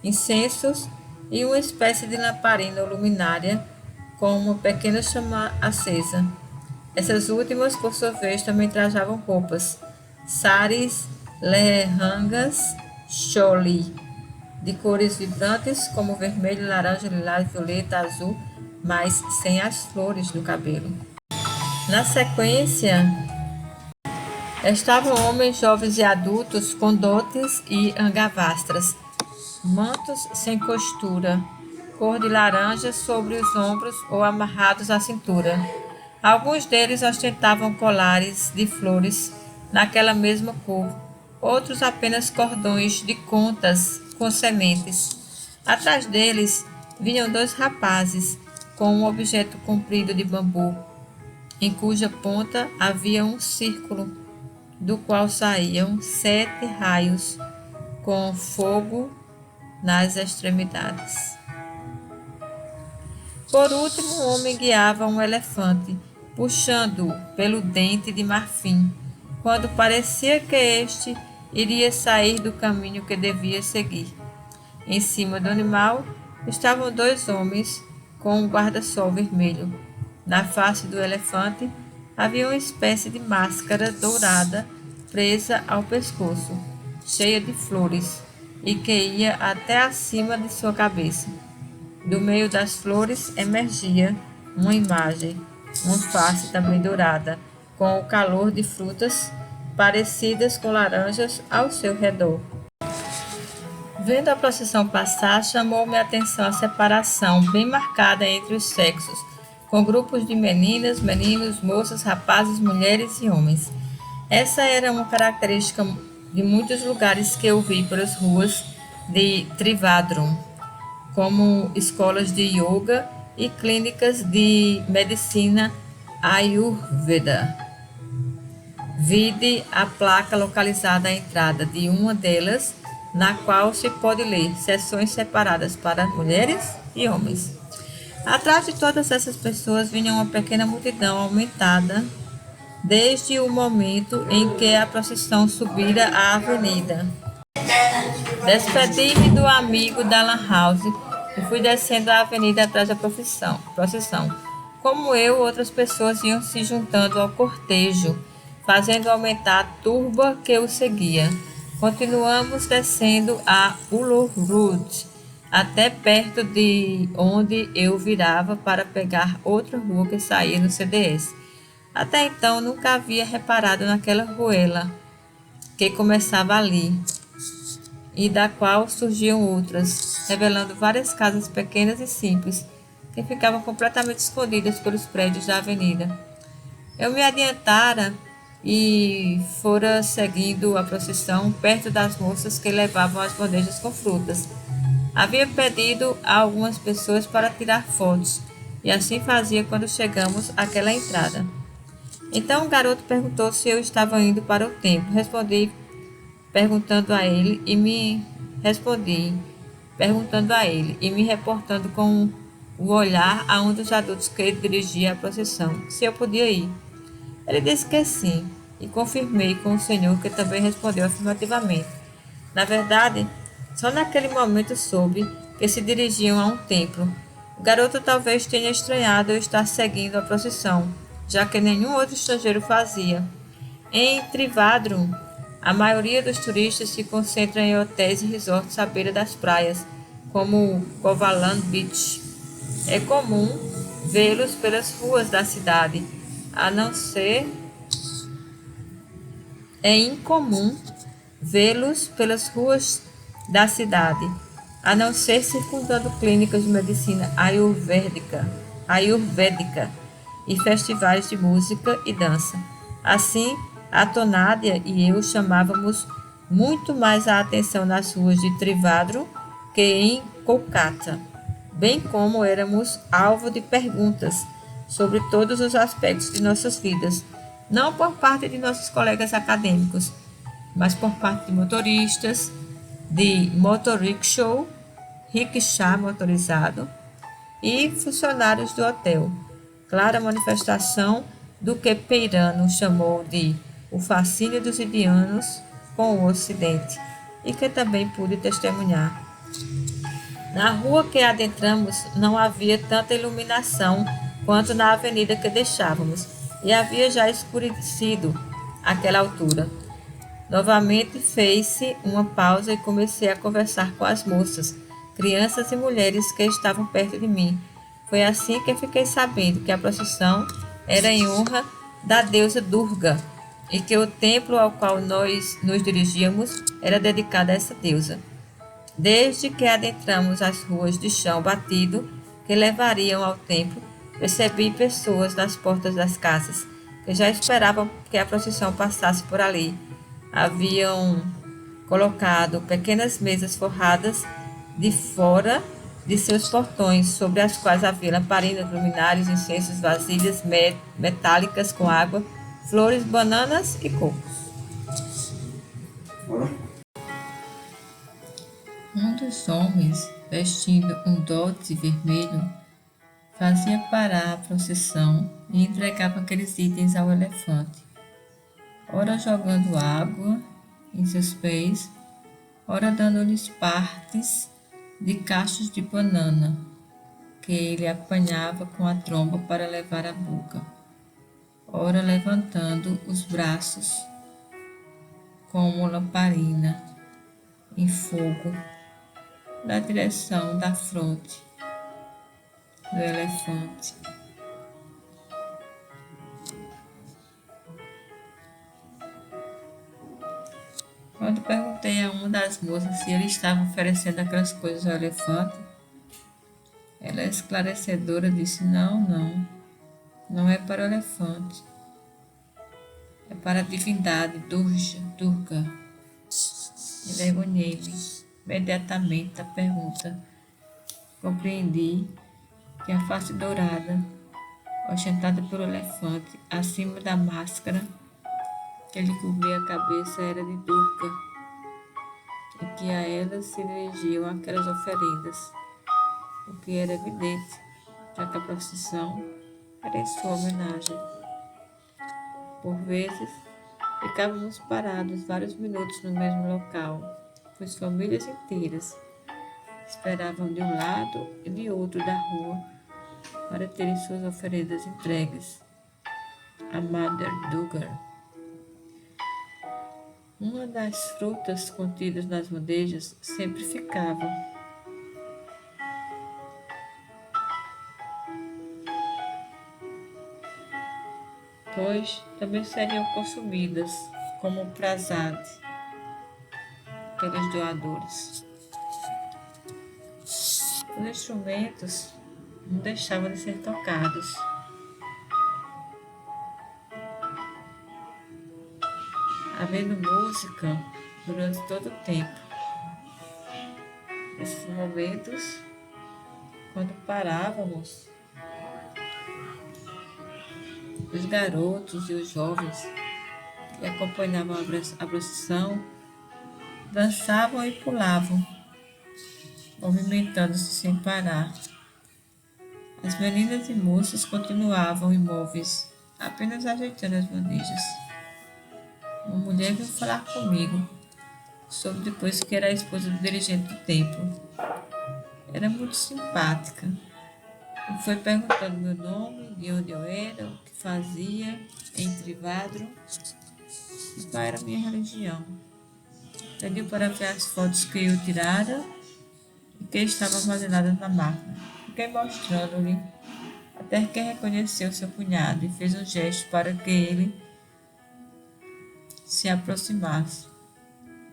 incensos e uma espécie de lamparina ou luminária com uma pequena chama acesa. Essas últimas, por sua vez, também trajavam roupas, saris, lehengas, choli, de cores vibrantes como vermelho, laranja, lilás, violeta, azul, mas sem as flores do cabelo. Na sequência, estavam homens jovens e adultos com dotes e angavastras, mantos sem costura, cor de laranja sobre os ombros ou amarrados à cintura. Alguns deles ostentavam colares de flores naquela mesma cor, outros apenas cordões de contas com sementes. Atrás deles vinham 2 rapazes com um objeto comprido de bambu, em cuja ponta havia um círculo, do qual saíam 7 raios com fogo nas extremidades. Por último, um homem guiava um elefante, puxando-o pelo dente de marfim, quando parecia que este iria sair do caminho que devia seguir. Em cima do animal estavam 2 homens com um guarda-sol vermelho. Na face do elefante havia uma espécie de máscara dourada presa ao pescoço, cheia de flores, e que ia até acima de sua cabeça. Do meio das flores emergia uma imagem, uma face também dourada, com o calor de frutas parecidas com laranjas ao seu redor. Vendo a procissão passar, chamou-me a atenção a separação bem marcada entre os sexos, com grupos de meninas, meninos, moças, rapazes, mulheres e homens. Essa era uma característica de muitos lugares que eu vi pelas ruas de Trivandrum, como escolas de yoga e clínicas de medicina Ayurveda. Vide a placa localizada à entrada de uma delas, na qual se pode ler seções separadas para mulheres e homens. Atrás de todas essas pessoas vinha uma pequena multidão aumentada desde o momento em que a procissão subira a avenida. Despedi-me do amigo da Lan House e fui descendo a avenida atrás da procissão. Como eu, outras pessoas iam se juntando ao cortejo, fazendo aumentar a turba que o seguia. Continuamos descendo a Uluru até perto de onde eu virava para pegar outra rua que saía no CDS. Até então nunca havia reparado naquela ruela que começava ali e da qual surgiam outras, revelando várias casas pequenas e simples que ficavam completamente escondidas pelos prédios da avenida. Eu me adiantara e fora seguindo a procissão perto das moças que levavam as bandejas com frutas. Havia pedido a algumas pessoas para tirar fotos, e assim fazia quando chegamos àquela entrada. Então o garoto perguntou se eu estava indo para o templo. Respondi perguntando a ele e me reportando com o olhar a um dos adultos que dirigia a procissão, se eu podia ir. Ele disse que sim, e confirmei com o senhor, que também respondeu afirmativamente. Na verdade, só naquele momento soube que se dirigiam a um templo. O garoto talvez tenha estranhado eu estar seguindo a procissão, já que nenhum outro estrangeiro fazia. Em Trivandrum, a maioria dos turistas se concentra em hotéis e resorts à beira das praias, como Kovalam Beach. É comum vê-los pelas ruas da cidade, a não ser É incomum vê-los pelas ruas da cidade, a não ser circundando clínicas de medicina ayurvédica e festivais de música e dança. Assim, a Tonádia e eu chamávamos muito mais a atenção nas ruas de Trivandrum que em Kolkata, bem como éramos alvo de perguntas sobre todos os aspectos de nossas vidas, não por parte de nossos colegas acadêmicos, mas por parte de motoristas, de motorickshaw, rickshaw motorizado e funcionários do hotel. Clara manifestação do que Peirano chamou de o fascínio dos indianos com o Ocidente, e que também pude testemunhar. Na rua que adentramos não havia tanta iluminação quanto na avenida que deixávamos, e havia já escurecido àquela altura. Novamente fez-se uma pausa e comecei a conversar com as moças, crianças e mulheres que estavam perto de mim. Foi assim que fiquei sabendo que a procissão era em honra da deusa Durga e que o templo ao qual nós nos dirigíamos era dedicado a essa deusa. Desde que adentramos as ruas de chão batido que levariam ao templo, percebi pessoas nas portas das casas, que já esperavam que a procissão passasse por ali. Haviam colocado pequenas mesas forradas de fora de seus portões, sobre as quais havia lamparinas, luminários, incensos, vasilhas metálicas com água, flores, bananas e cocos. Um dos homens, vestindo um dote vermelho, fazia parar a procissão e entregava aqueles itens ao elefante, ora jogando água em seus pés, ora dando-lhes partes de cachos de banana, que ele apanhava com a tromba para levar à boca, ora levantando os braços como lamparina em fogo na direção da fronte do elefante. Quando perguntei a uma das moças se ele estava oferecendo aquelas coisas ao elefante, ela esclarecedora disse: Não, não, não é para o elefante, é para a divindade Durga. Envergonhei-me imediatamente da pergunta. Compreendi que a face dourada, ostentada pelo elefante, acima da máscara que lhe cobria a cabeça, era de Durga, e que a ela se dirigiam aquelas oferendas, o que era evidente, já que a procissão era em sua homenagem. Por vezes, ficávamos parados vários minutos no mesmo local, pois famílias inteiras esperavam de um lado e de outro da rua para terem suas oferendas entregues a Mother Duggar. Uma das frutas contidas nas bandejas sempre ficava, pois também seriam consumidas como prasad pelos doadores. Os instrumentos não deixavam de ser tocados. Havendo música durante todo o tempo. Nesses momentos, quando parávamos, os garotos e os jovens que acompanhavam a procissão dançavam e pulavam, movimentando-se sem parar. As meninas e moças continuavam imóveis, apenas ajeitando as bandejas. Uma mulher veio falar comigo, soube depois que era a esposa do dirigente do templo. Era muito simpática e foi perguntando meu nome, de onde eu era, o que fazia em Trivandrum e qual era a minha religião. Pediu para ver as fotos que eu tirara e que estavam armazenadas na máquina. Fiquei mostrando-lhe, até que reconheceu seu cunhado e fez um gesto para que ele se aproximasse.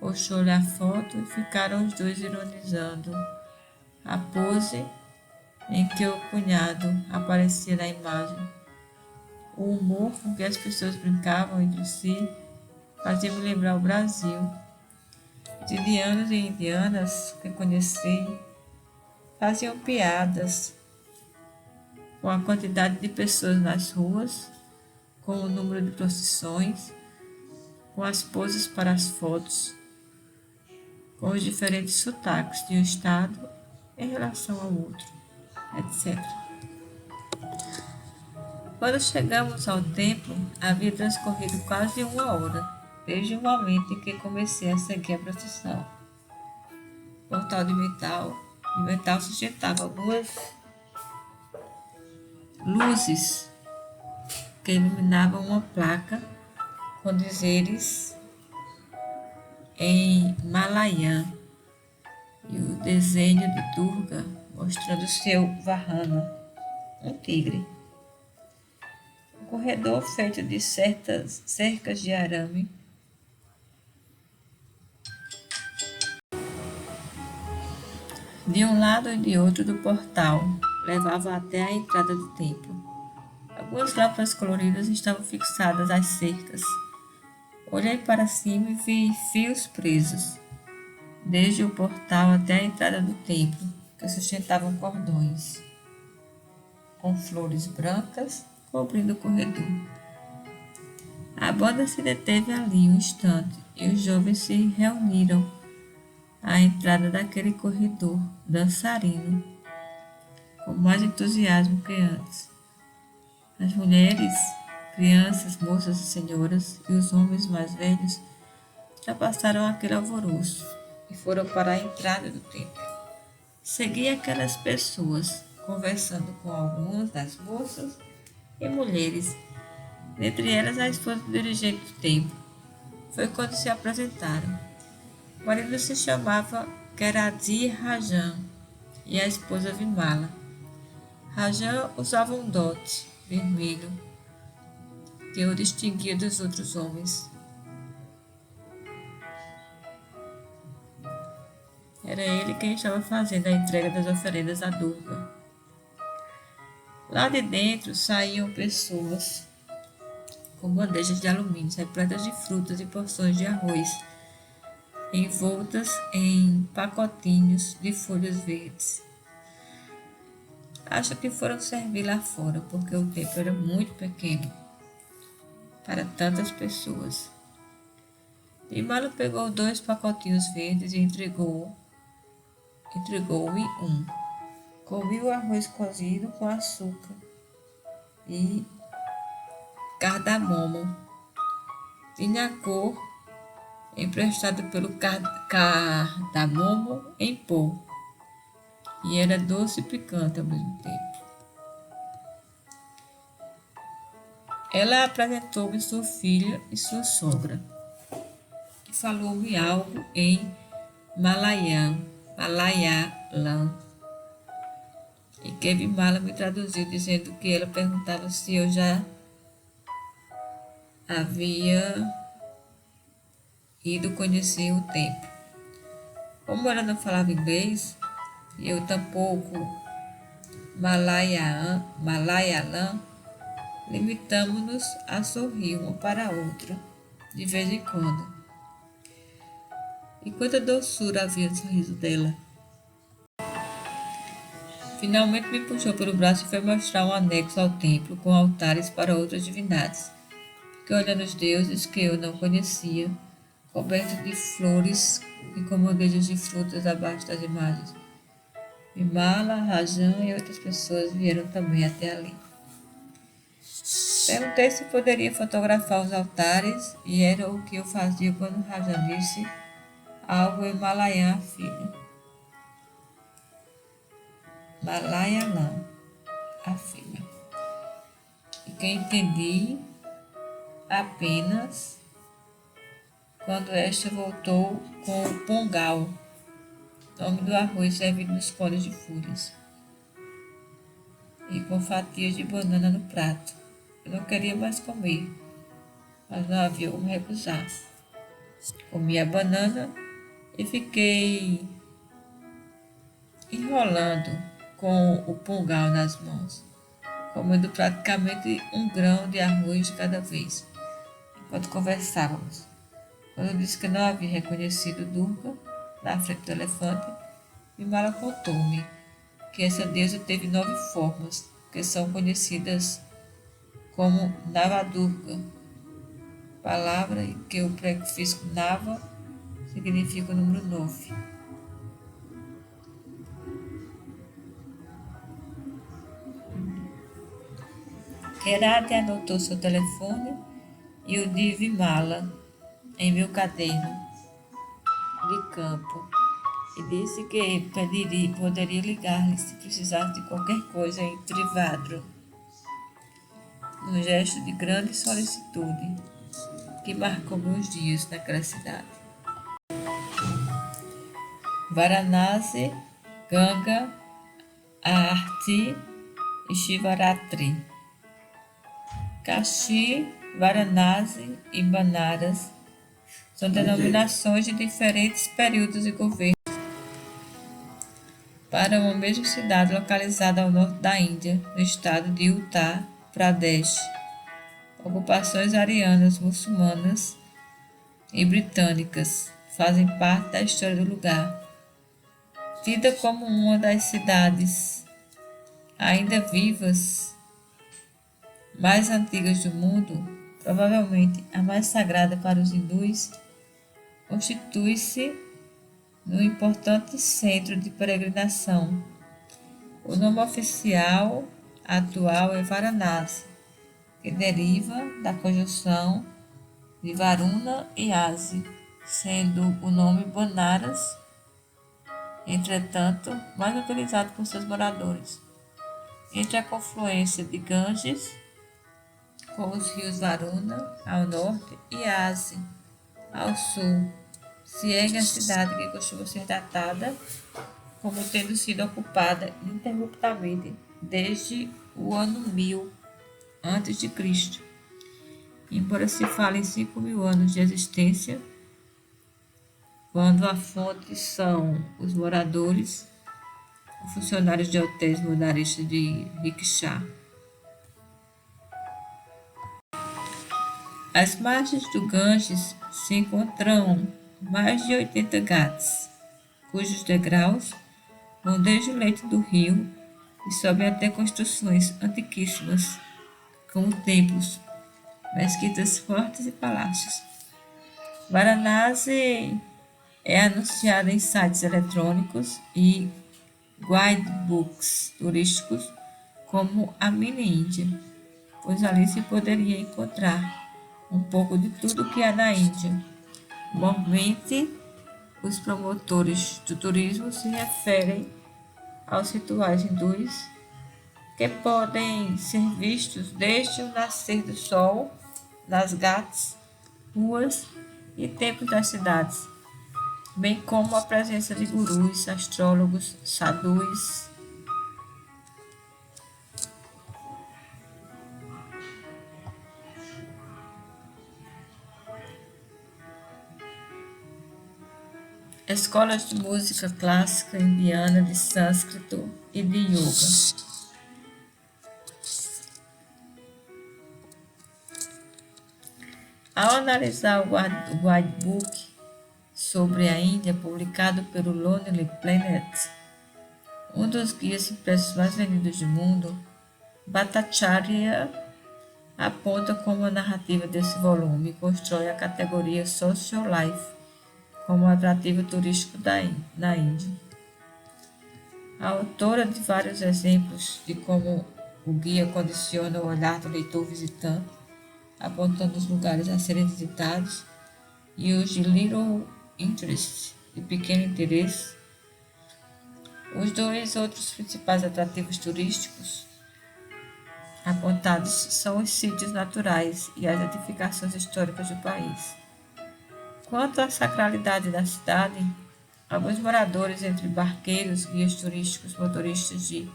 Mostrou-lhe a foto e ficaram os dois ironizando a pose em que o cunhado aparecia na imagem. O humor com que as pessoas brincavam entre si fazia-me lembrar o Brasil. Os indianos e indianas que conheci faziam piadas com a quantidade de pessoas nas ruas, com o número de procissões, com as poses para as fotos, com os diferentes sotaques de um estado em relação ao outro, etc. Quando chegamos ao templo, havia transcorrido quase 1 hora, desde o momento em que comecei a seguir a procissão. O portal de metal sustentava 2 luzes que iluminavam uma placa com dizeres em Malayan e o desenho de Durga mostrando seu Vahana, um tigre. Um corredor feito de certas cercas de arame de um lado e de outro do portal levava até a entrada do templo. Algumas lâmpadas coloridas estavam fixadas às cercas. Olhei para cima e vi fios presos, desde o portal até a entrada do templo, que sustentavam cordões, com flores brancas cobrindo o corredor. A banda se deteve ali um instante e os jovens se reuniram à entrada daquele corredor dançarino, com mais entusiasmo que antes. As mulheres, crianças, moças e senhoras e os homens mais velhos já passaram aquele alvoroço e foram para a entrada do templo. Segui aquelas pessoas, conversando com algumas das moças e mulheres, dentre elas a esposa do dirigente do templo. Foi quando se apresentaram. O marido se chamava Keradi Rajan e a esposa Vimala. Rajan usava um dote vermelho que o distinguia dos outros homens. Era ele quem estava fazendo a entrega das oferendas a Durga. Lá de dentro saíam pessoas com bandejas de alumínio repletas de frutas e porções de arroz, envoltas em pacotinhos de folhas verdes. Acho que foram servir lá fora, porque o templo era muito pequeno para tantas pessoas. Bimala pegou 2 pacotinhos verdes e entregou-me um. Comi o arroz cozido com açúcar e cardamomo. Tinha a cor emprestada pelo cardamomo em pó e era doce e picante ao mesmo tempo. Ela apresentou-me sua filha e sua sogra, que falou-me algo em Malayalam, e que Bimala me traduziu, dizendo que ela perguntava se eu já havia ido conhecer o templo. Como ela não falava inglês, e eu tampouco Malayalam, limitamos-nos a sorrir uma para a outra, de vez em quando. E quanta doçura havia no sorriso dela. Finalmente me puxou pelo braço e foi mostrar um anexo ao templo com altares para outras divindades. Fiquei olhando os deuses que eu não conhecia, cobertos de flores e com bandejas de frutas abaixo das imagens. Bimala, Rajan e outras pessoas vieram também até ali. Perguntei se poderia fotografar os altares e era o que eu fazia quando Rajan disse algo em Malayalam, filho. Malayalam, a filha. E que entendi apenas quando esta voltou com o pongal, nome do arroz servido nos cones de folhas, e com fatias de banana no prato. Eu não queria mais comer, mas não havia como recusar. Comi a banana e fiquei enrolando com o pongal nas mãos, comendo praticamente um grão de arroz de cada vez, enquanto conversávamos. Quando eu disse que não havia reconhecido Durga na frente do elefante, Bimala contou-me que essa deusa teve 9 formas, que são conhecidas como Navadurga, palavra em que o prefixo Nava significa o número 9. Kerate anotou seu telefone e o de Bimala em meu caderno de campo e disse que poderia ligar-lhe se precisasse de qualquer coisa em Trivandrum, num gesto de grande solicitude que marcou meus dias naquela cidade. Varanasi, Ganga, Aarti e Shivaratri. Kashi, Varanasi e Banaras são denominações de diferentes períodos de governo para uma mesma cidade localizada ao norte da Índia, no estado de Uttar Pradesh. Ocupações arianas, muçulmanas e britânicas fazem parte da história do lugar. Tida como uma das cidades ainda vivas mais antigas do mundo, provavelmente a mais sagrada para os hindus, constitui-se num importante centro de peregrinação. O nome oficial atual é Varanasi, que deriva da conjunção de Varuna e Asi, sendo o nome Banaras, entretanto, mais utilizado por seus moradores. Entre a confluência de Ganges com os rios Varuna ao norte e Asi ao sul, se ergue a cidade que costuma ser datada como tendo sido ocupada ininterruptamente desde o ano 1000 a.C. Embora se fale em 5.000 anos de existência, quando a fonte são os moradores, funcionários de hotéis, motoristas de rickshaw. Às margens do Ganges se encontram mais de 80 ghats, cujos degraus vão desde o leito do rio e sobem até construções antiquíssimas, como templos, mesquitas fortes e palácios. Varanasi é anunciada em sites eletrônicos e guidebooks turísticos como a Mini Índia, pois ali se poderia encontrar um pouco de tudo que há na Índia. Normalmente, os promotores do turismo se referem aos rituais hindus que podem ser vistos desde o nascer do sol nas ghats, ruas e templos das cidades, bem como a presença de gurus, astrólogos, sadhus. Escolas de música clássica indiana, de sânscrito e de yoga. Ao analisar o guidebook sobre a Índia, publicado pelo Lonely Planet, um dos guias impressos mais vendidos do mundo, Bhattacharya aponta como a narrativa desse volume constrói a categoria Social Life como atrativo turístico na Índia. A autora de vários exemplos de como o guia condiciona o olhar do leitor visitante, apontando os lugares a serem visitados, e os de Little Interest, de pequeno interesse. Os dois outros principais atrativos turísticos apontados são os sítios naturais e as edificações históricas do país. Quanto à sacralidade da cidade, alguns moradores, entre barqueiros, guias turísticos, motoristas de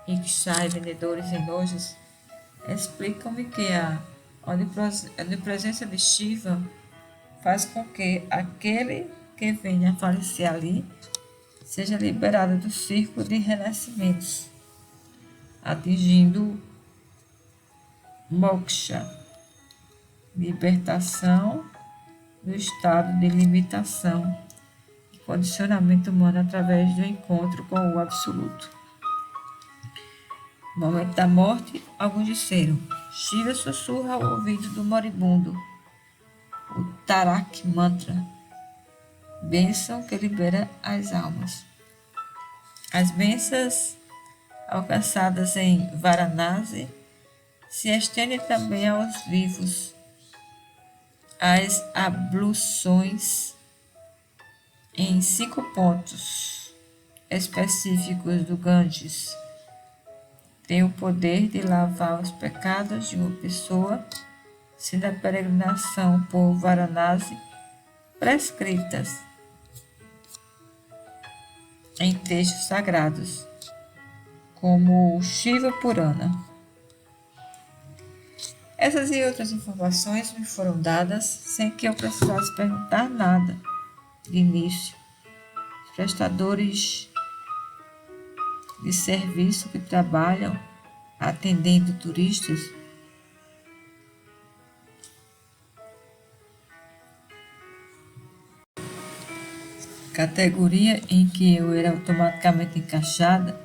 rickshaw e vendedores em lojas, explicam-me que a onipresença de Shiva faz com que aquele que venha a falecer ali seja liberado do círculo de renascimentos, atingindo moksha, libertação do estado de limitação e condicionamento humano através do encontro com o absoluto. No momento da morte, alguns disseram: Shiva sussurra ao ouvido do moribundo o Tarak Mantra, bênção que libera as almas. As bênçãos alcançadas em Varanasi se estendem também aos vivos. As abluções em 5 pontos específicos do Ganges têm o poder de lavar os pecados de uma pessoa, sendo a peregrinação por Varanasi prescritas em textos sagrados, como o Shiva Purana. Essas e outras informações me foram dadas sem que eu precisasse perguntar nada de início. Os prestadores de serviço que trabalham atendendo turistas categoria em que eu era automaticamente encaixada,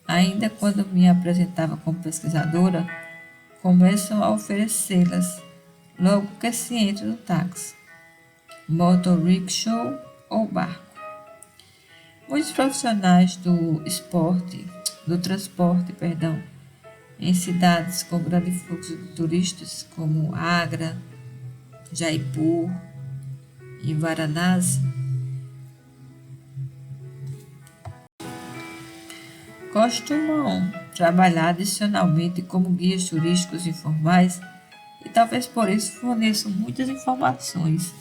ainda quando me apresentava como pesquisadora, começam a oferecê-las logo que se entra no táxi, motor rickshaw ou barco. Muitos profissionais do transporte, em cidades com grande fluxo de turistas, como Agra, Jaipur e Varanasi, costumam trabalhar adicionalmente como guias turísticos informais e talvez por isso forneçam muitas informações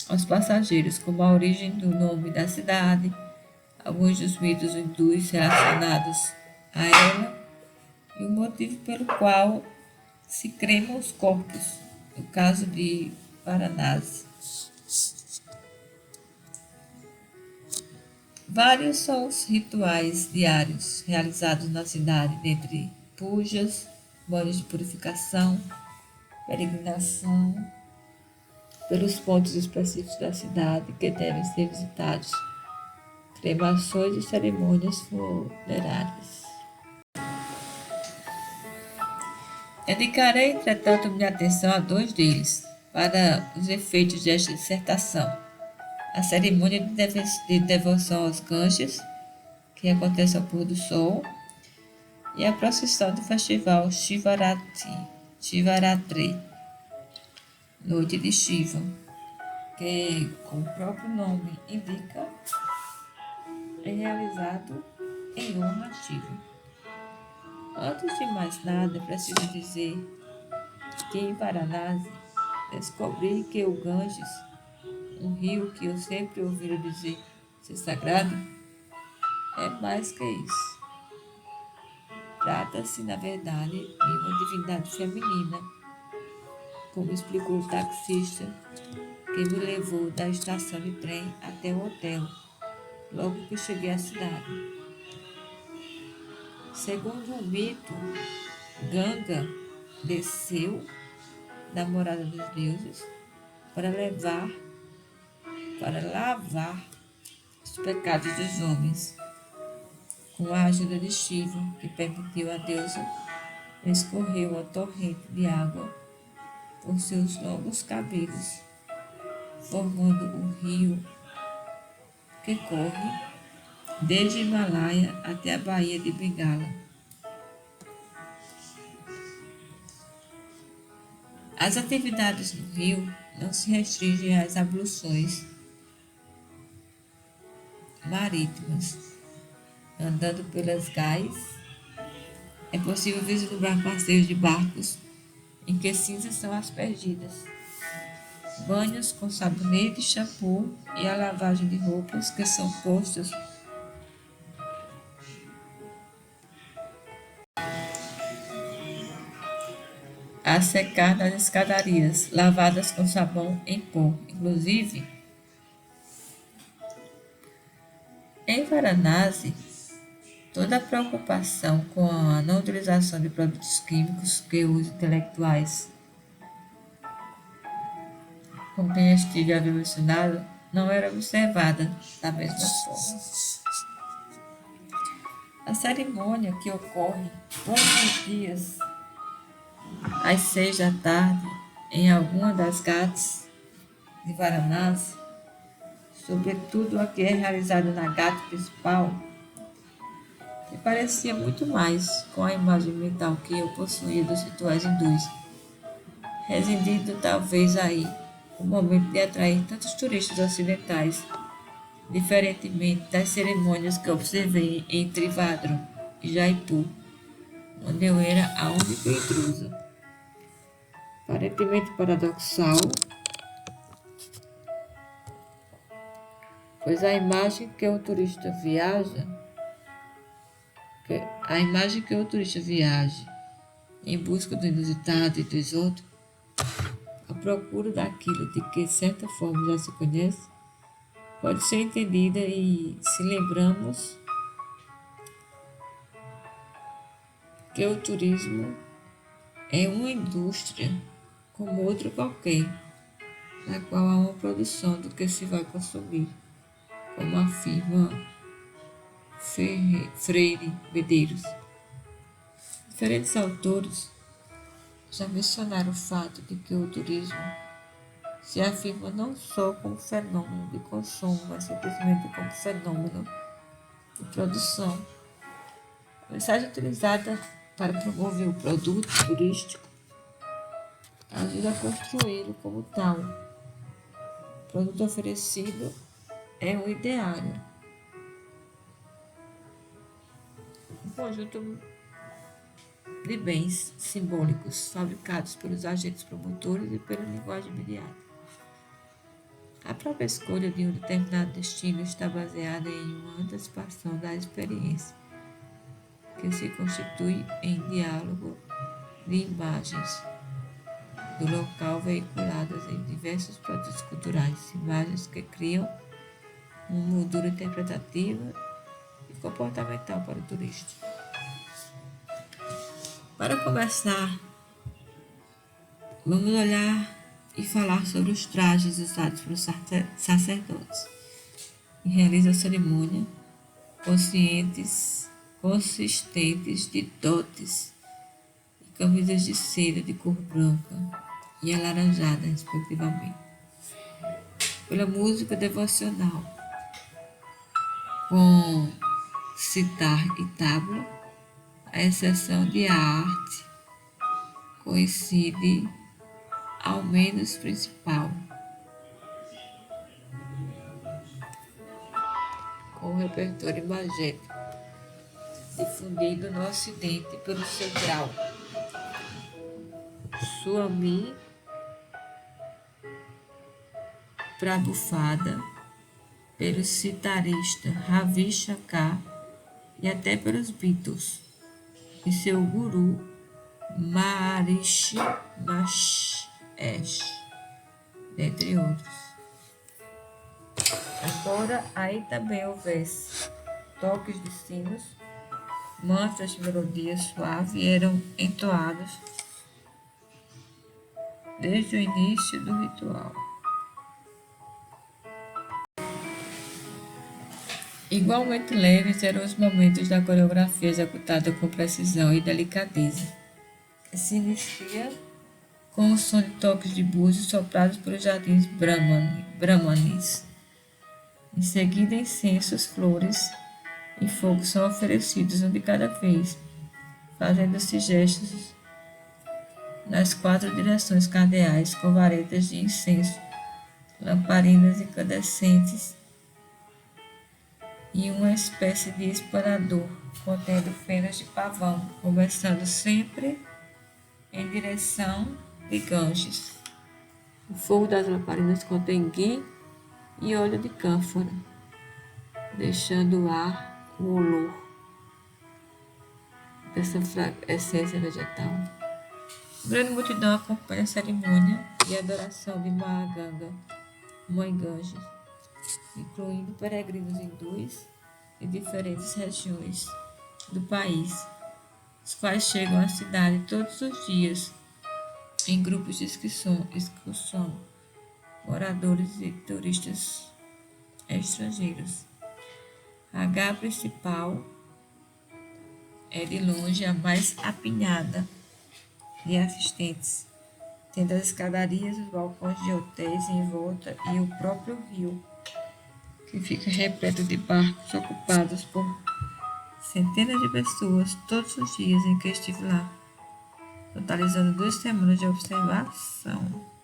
aos passageiros, como a origem do nome da cidade, alguns dos mitos hindus relacionados a ela e o motivo pelo qual se cremam os corpos, no caso de Varanasi. Vários são os rituais diários realizados na cidade, dentre pujas, banhos de purificação, peregrinação pelos pontos específicos da cidade que devem ser visitados, cremações e cerimônias funerárias. Dedicarei, entretanto, minha atenção a dois deles, para os efeitos desta dissertação: a cerimônia de devoção aos Ganges, que acontece ao pôr do sol, e a procissão do festival Shivaratri, Noite de Shiva, que, como o próprio nome indica, é realizado em honra a Shiva. Antes de mais nada, é preciso dizer que em Varanasi descobri que o Ganges, um rio que eu sempre ouvi dizer ser sagrado, é mais que isso. Trata-se, na verdade, de uma divindade feminina, como explicou o taxista que me levou da estação de trem até o hotel, logo que cheguei à cidade. Segundo o mito, Ganga desceu da morada dos deuses para lavar os pecados dos homens, com a ajuda de Shiva, que permitiu à deusa escorrer uma torrente de água por seus longos cabelos, formando um rio que corre desde Himalaia até a Baía de Bengala. As atividades no rio não se restringem às abluções marítimas. Andando pelas gais, é possível vislumbrar passeios de barcos em que cinzas são aspergidas, banhos com sabonete, shampoo e a lavagem de roupas que são postas a secar nas escadarias, lavadas com sabão em pó. Inclusive, em Varanasi, toda a preocupação com a não utilização de produtos químicos que os intelectuais com quem estive havia mencionado não era observada da mesma forma. A cerimônia, que ocorre todos os dias às 6 da tarde em alguma das ghats de Varanasi, sobretudo a que é realizada na ghat principal, me parecia muito mais com a imagem mental que eu possuía dos rituais hindus, residindo talvez aí o momento de atrair tantos turistas ocidentais, diferentemente das cerimônias que observei em Trivandrum e Jaipur, onde eu era a única intrusa. Aparentemente paradoxal, pois a imagem que o turista viaja em busca do inusitado e do exótico, à procura daquilo de que, de certa forma, já se conhece, pode ser entendida e se lembramos que o turismo é uma indústria como outra qualquer, na qual há uma produção do que se vai consumir, como afirma Freire Medeiros. Diferentes autores já mencionaram o fato de que o turismo se afirma não só como fenômeno de consumo, mas simplesmente como fenômeno de produção. A mensagem utilizada para promover o produto turístico ajuda a construí-lo como tal. O produto oferecido é um ideário, um conjunto de bens simbólicos fabricados pelos agentes promotores e pela linguagem mediática. A própria escolha de um determinado destino está baseada em uma antecipação da experiência, que se constitui em diálogo de imagens do local veiculadas em diversos produtos culturais, imagens que criam uma moldura interpretativa e comportamental para o turista. Para começar, vamos olhar e falar sobre os trajes usados pelos sacerdotes que realizam a cerimônia, consistentes de dotes e camisas de seda de cor branca e alaranjada, respectivamente. Pela música devocional, com citar e tábua, a exceção de arte coincide ao menos principal com o repertório imagético difundido no Ocidente pelo seu grau Swami Prabhupada, pelo citarista Ravi Shankar e até pelos Beatles e seu guru Maharishi Mahesh, entre outros. Agora, aí também houvesse toques de sinos, mantras de melodia suave eram entoados desde o início do ritual. Igualmente leves eram os momentos da coreografia executada com precisão e delicadeza, que se inicia com o som de toques de búzios soprados pelos jardins brahmanis. Em seguida, incensos, flores e fogo são oferecidos um de cada vez, fazendo-se gestos nas 4 direções cardeais com varetas de incenso, lamparinas incandescentes e uma espécie de espanador contendo penas de pavão, começando sempre em direção de Ganges. O fogo das lamparinas contém ghee e óleo de cânfora, deixando o ar o olor dessa essência vegetal. Grande multidão acompanha a cerimônia e a adoração de Mahaganga, Mãe Ganges, incluindo peregrinos hindus de diferentes regiões do país, os quais chegam à cidade todos os dias em grupos de excursão, moradores e turistas estrangeiros. A gá principal é de longe a mais apinhada de assistentes, tendo as escadarias, os balcões de hotéis em volta e o próprio rio, que fica repleto de barcos ocupados por centenas de pessoas todos os dias em que estive lá, totalizando 2 semanas de observação.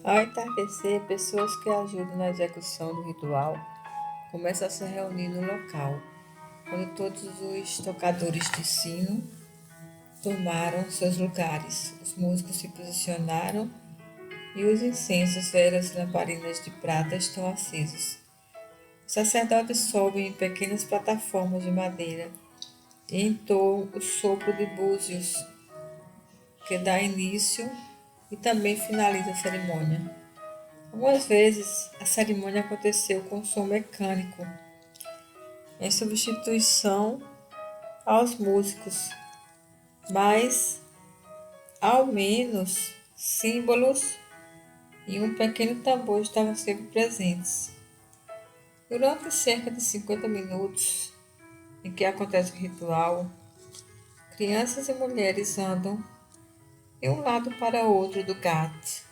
Ao entardecer, pessoas que ajudam na execução do ritual começam a se reunir no local, quando todos os tocadores de sino tomaram seus lugares, os músicos se posicionaram e os incensos, velas e lamparinas de prata estão acesos. Os sacerdotes sobem em pequenas plataformas de madeira e entoam o sopro de búzios, que dá início e também finaliza a cerimônia. Algumas vezes, a cerimônia aconteceu com som mecânico, em substituição aos músicos, mas, ao menos, símbolos e um pequeno tambor estavam sempre presentes. Durante cerca de 50 minutos em que acontece o ritual, crianças e mulheres andam de um lado para outro do ghat,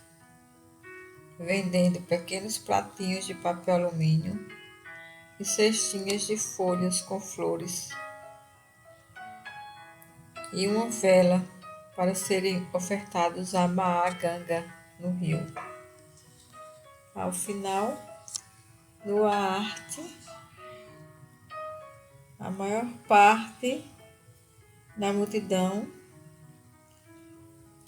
vendendo pequenos pratinhos de papel alumínio e cestinhas de folhas com flores e uma vela para serem ofertados a Mahaganga no rio. Ao final, no arte, a maior parte da multidão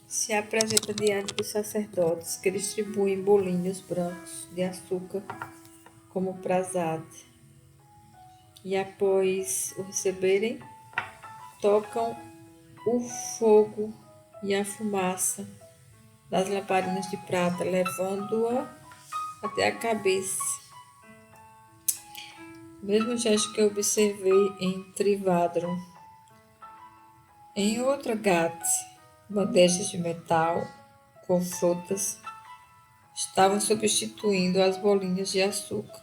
se apresenta diante dos sacerdotes, que distribuem bolinhos brancos de açúcar como prasad. E após o receberem, tocam o fogo e a fumaça das lamparinas de prata, levando-a até a cabeça. O mesmo gesto que eu observei em Trivandrum. Em outra gate, bandejas de metal com frutas estavam substituindo as bolinhas de açúcar.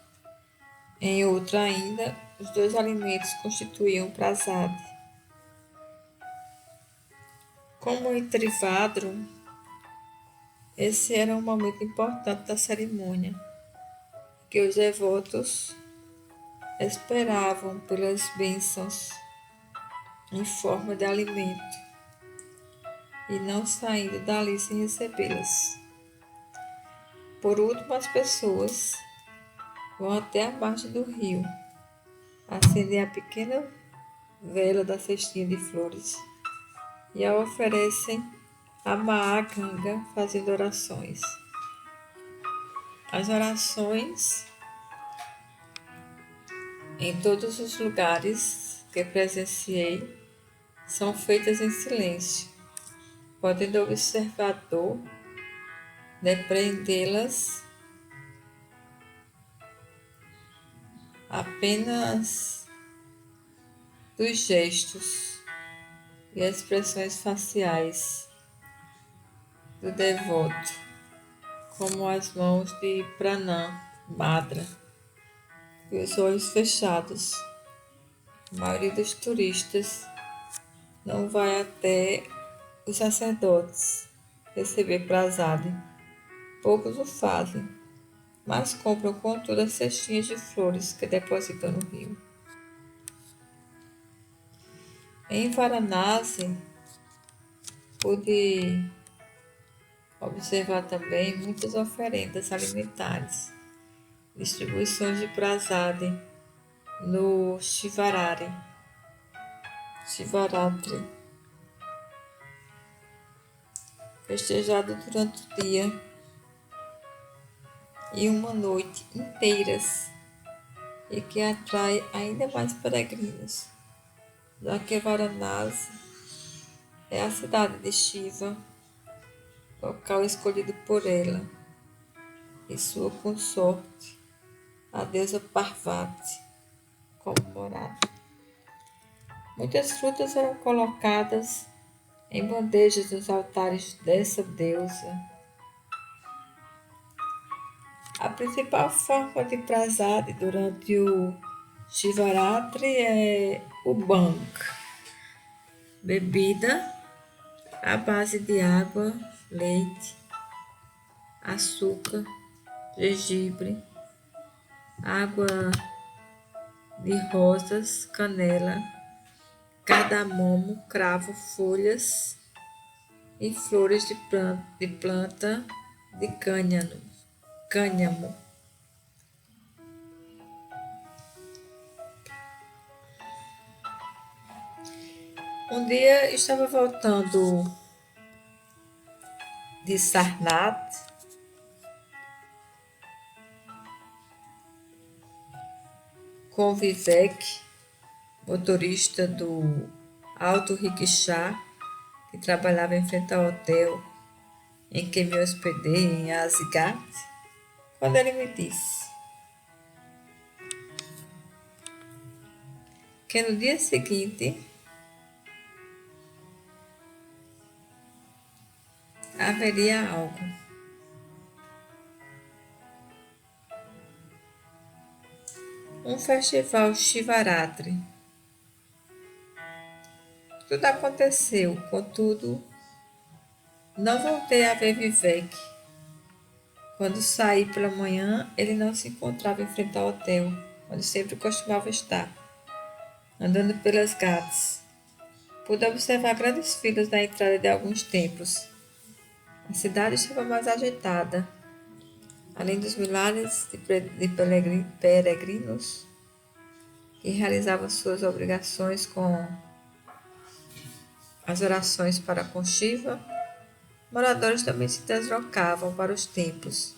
Em outra ainda, os dois alimentos constituíam prasad. Como em Trivandrum, esse era um momento importante da cerimônia, que os devotos esperavam pelas bênçãos em forma de alimento e não saindo dali sem recebê-las. Por último, as pessoas vão até a margem do rio, acendem a pequena vela da cestinha de flores e a oferecem a Maha-Ganga fazendo orações. As orações em todos os lugares que presenciei são feitas em silêncio, podendo o observador depreendê-las apenas dos gestos e expressões faciais do devoto, como as mãos de Pranam Madra e os olhos fechados. A maioria dos turistas não vai até os sacerdotes receber prasad. Poucos o fazem, mas compram contudo as cestinhas de flores que depositam no rio. Em Varanasi, pude observar também muitas oferendas alimentares, distribuições de prasad no Shivaratri, festejado durante o dia e uma noite inteiras e que atrai ainda mais peregrinos, já que Varanasi é a cidade de Shiva, local escolhido por ela e sua consorte, a deusa Parvati, como morada. Muitas frutas eram colocadas em bandejas nos altares dessa deusa. A principal forma de prasad durante o Shivaratri é o bhang, bebida à base de água, leite, açúcar, gengibre, água de rosas, canela, cardamomo, cravo, folhas e flores de planta de cânhamo. Um dia estava voltando de Sarnath com Vivek, motorista do auto rickshaw que trabalhava em frente ao hotel em que me hospedei em Asgard, quando ele me disse que no dia seguinte haveria algo. Um festival Shivaratri. Tudo aconteceu, contudo, não voltei a ver Vivek. Quando saí pela manhã, ele não se encontrava em frente ao hotel, onde sempre costumava estar, andando pelas ghats. Pude observar grandes filas na entrada de alguns templos. A cidade estava mais agitada. Além dos milhares de peregrinos que realizavam suas obrigações com as orações para com Shiva, moradores também se deslocavam para os templos,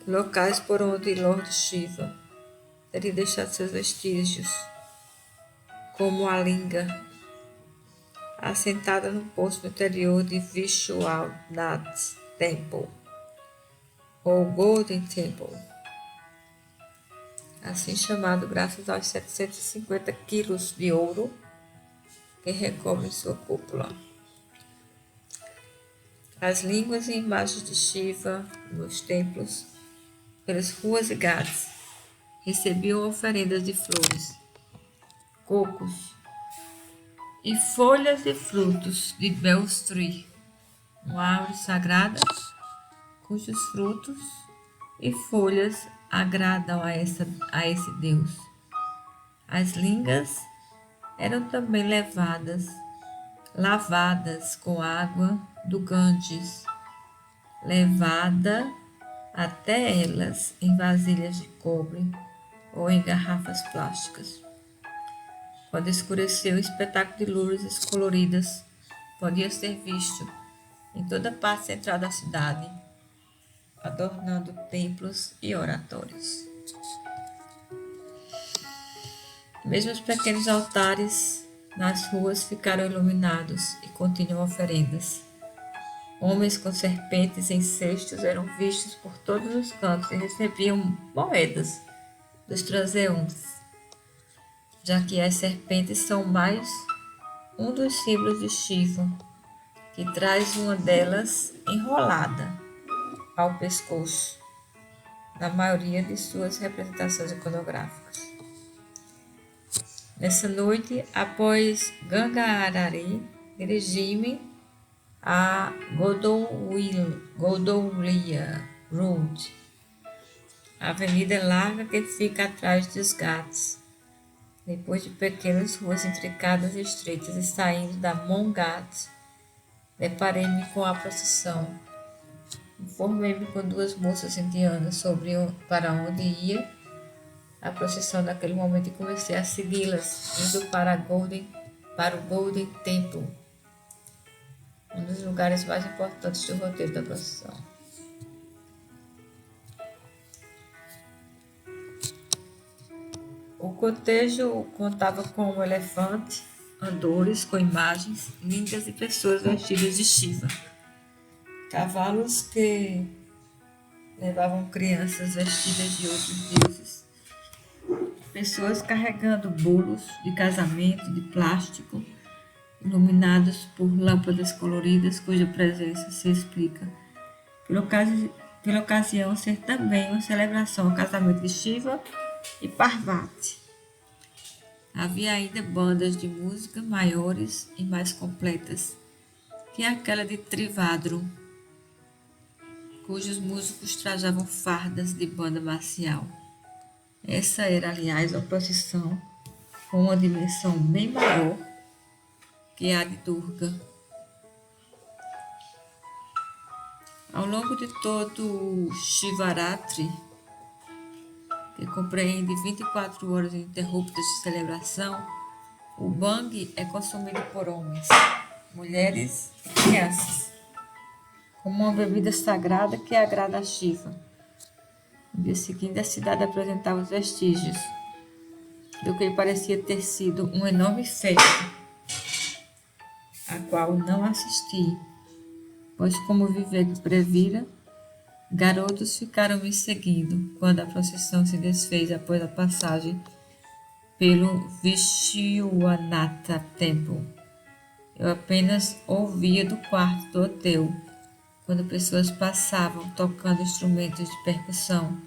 locais por onde Lord Shiva teria deixado seus vestígios, como a linga, assentada no poço no interior de Vishwanath. Temple, ou Golden Temple, assim chamado graças aos 750 quilos de ouro que recobrem sua cúpula. As línguas e imagens de Shiva nos templos, pelas ruas e ghats, recebiam oferendas de flores, cocos e folhas e frutos de Belstri, uma árvore sagrada cujos frutos e folhas agradam a esse Deus. As lingas eram também lavadas com água do Ganges, levada até elas em vasilhas de cobre ou em garrafas plásticas. Quando escureceu, o espetáculo de luzes coloridas podia ser visto em toda a parte central da cidade, adornando templos e oratórios. Mesmo os pequenos altares nas ruas ficaram iluminados e continham oferendas. Homens com serpentes em cestos eram vistos por todos os cantos e recebiam moedas dos transeuntes, já que as serpentes são mais um dos símbolos de Shiva, que traz uma delas enrolada ao pescoço, na maioria de suas representações iconográficas. Nessa noite, após Ganga Arari, dirigi-me a Godowlia Road, a avenida larga que fica atrás dos Ghats, depois de pequenas ruas intricadas e estreitas, e saindo da Mon Ghat, deparei-me com a procissão. Informei-me com duas moças indianas sobre para onde ia a procissão naquele momento e comecei a segui-las, indo para o Golden Temple, um dos lugares mais importantes do roteiro da procissão. O cortejo contava com um elefante, andores com imagens lindas e pessoas vestidas de Shiva, cavalos que levavam crianças vestidas de outros deuses, pessoas carregando bolos de casamento de plástico, iluminados por lâmpadas coloridas, cuja presença se explica pela ocasião ser também uma celebração ao casamento de Shiva e Parvati. Havia ainda bandas de música maiores e mais completas que aquela de Trivandrum, cujos músicos trajavam fardas de banda marcial. Essa era, aliás, uma procissão com uma dimensão bem maior que a de Durga. Ao longo de todo o Shivaratri, que compreende 24 horas ininterruptas de celebração, o bang é consumido por homens, mulheres e crianças, como uma bebida sagrada que agrada a Shiva. No dia seguinte, a cidade apresentava os vestígios do que parecia ter sido uma enorme festa, a qual não assisti, pois, como Vivek previra, garotos ficaram me seguindo quando a procissão se desfez após a passagem pelo Vishwanatha Temple. Eu apenas ouvia do quarto do hotel, quando pessoas passavam tocando instrumentos de percussão,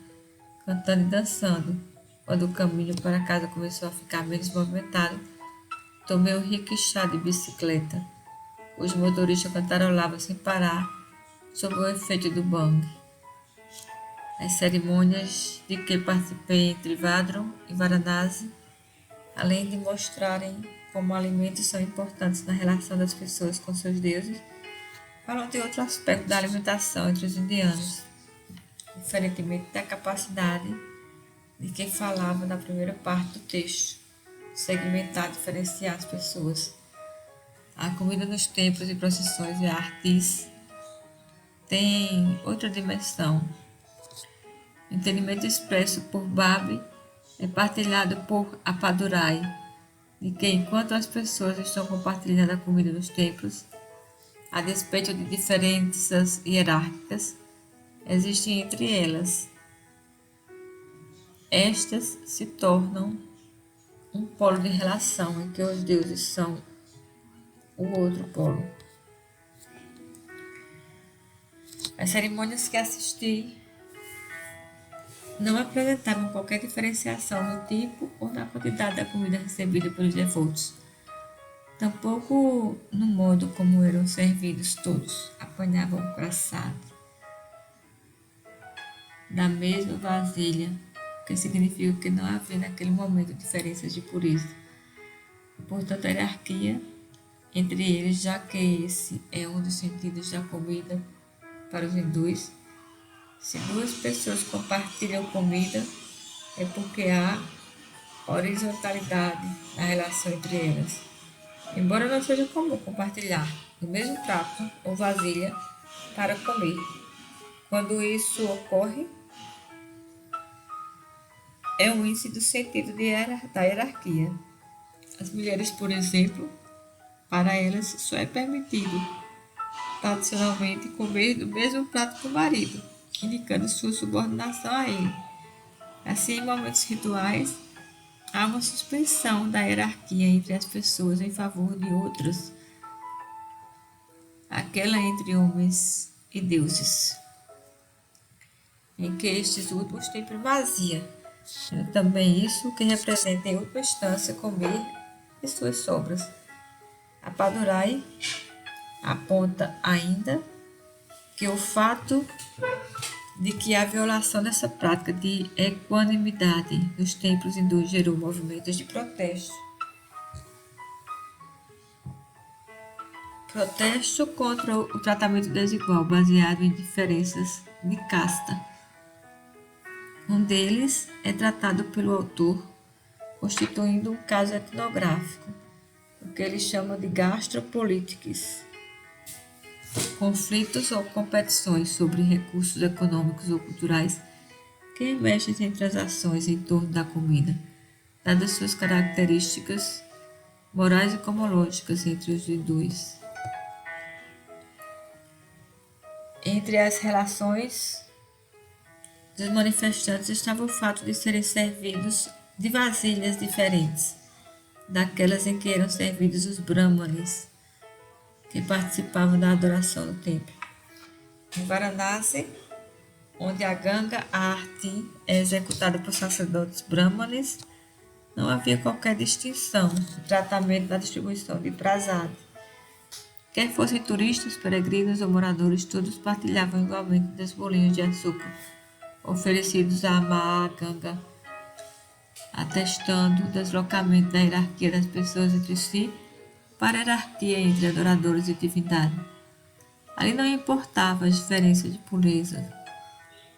cantando e dançando. Quando o caminho para casa começou a ficar menos movimentado, tomei um rickshaw de bicicleta. Os motoristas cantarolavam sem parar, sob o efeito do bang. As cerimônias de que participei em Trivandrum e Varanasi, além de mostrarem como alimentos são importantes na relação das pessoas com seus deuses, falam de outro aspecto da alimentação entre os indianos, diferentemente da capacidade de quem falava na primeira parte do texto, segmentar e diferenciar as pessoas. A comida nos templos e procissões e artes tem outra dimensão. O entendimento expresso por Babi é partilhado por Appadurai, de que enquanto as pessoas estão compartilhando a comida nos templos, a despeito de diferenças hierárquicas, existem entre elas. Estas se tornam um polo de relação em que os deuses são o outro polo. As cerimônias que assisti não apresentavam qualquer diferenciação no tipo ou na quantidade da comida recebida pelos devotos, tampouco no modo como eram servidos. Todos apanhavam um praçado da mesma vasilha, o que significa que não havia naquele momento diferenças de pureza. Portanto, a hierarquia entre eles, já que esse é um dos sentidos da comida para os hindus. Se duas pessoas compartilham comida, é porque há horizontalidade na relação entre elas. Embora não seja comum compartilhar o mesmo prato ou vasilha para comer, quando isso ocorre, é um índice do sentido da hierarquia. As mulheres, por exemplo, para elas só é permitido tradicionalmente comer do mesmo prato que o marido, indicando sua subordinação a ele. Assim, em momentos rituais, há uma suspensão da hierarquia entre as pessoas em favor de outras, aquela entre homens e deuses, em que estes últimos têm primazia. É também isso que representa, em última instância, comer e suas sobras. A Padurai aponta ainda que o fato de que a violação dessa prática de equanimidade nos templos hindus gerou movimentos de protesto. Protesto contra o tratamento desigual baseado em diferenças de casta. Um deles é tratado pelo autor, constituindo um caso etnográfico, o que ele chama de gastropolitics. Conflitos ou competições sobre recursos econômicos ou culturais que emergem em transações em torno da comida, dadas suas características morais e cosmológicas entre os hindus. Entre as relações dos manifestantes estava o fato de serem servidos de vasilhas diferentes daquelas em que eram servidos os brahmanes, que participavam da adoração no templo. Em Varanasi, onde a Ganga Aarti é executada por sacerdotes brahmanes, não havia qualquer distinção no tratamento da distribuição de prasad. Quer fossem turistas, peregrinos ou moradores, todos partilhavam igualmente dos bolinhos de açúcar oferecidos à Maa Ganga, atestando o deslocamento da hierarquia das pessoas entre si para a hierarquia entre adoradores e divindade. Ali não importava as diferenças de pureza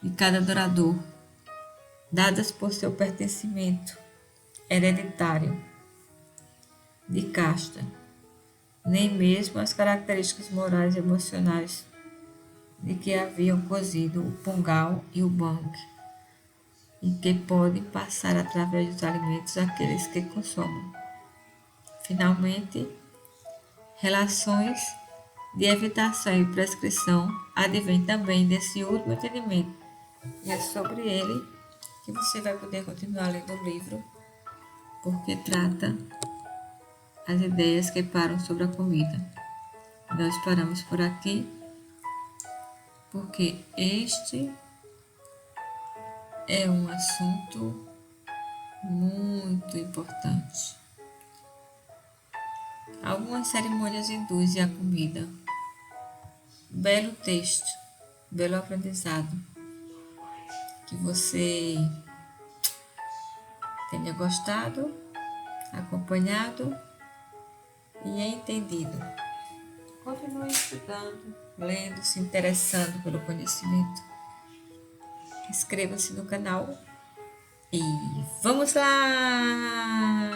de cada adorador, dadas por seu pertencimento hereditário de casta, nem mesmo as características morais e emocionais de que haviam cozido o pungal e o bang, e que podem passar através dos alimentos àqueles que consomem. Finalmente, relações de evitação e prescrição advêm também desse último entendimento, e é sobre ele que você vai poder continuar lendo o livro, porque trata as ideias que param sobre a comida. Nós paramos por aqui, porque este é um assunto muito importante. Algumas cerimônias hindus e a comida. Belo texto, belo aprendizado. Que você tenha gostado, acompanhado e entendido. Continue estudando, lendo, se interessando pelo conhecimento. Inscreva-se no canal e vamos lá!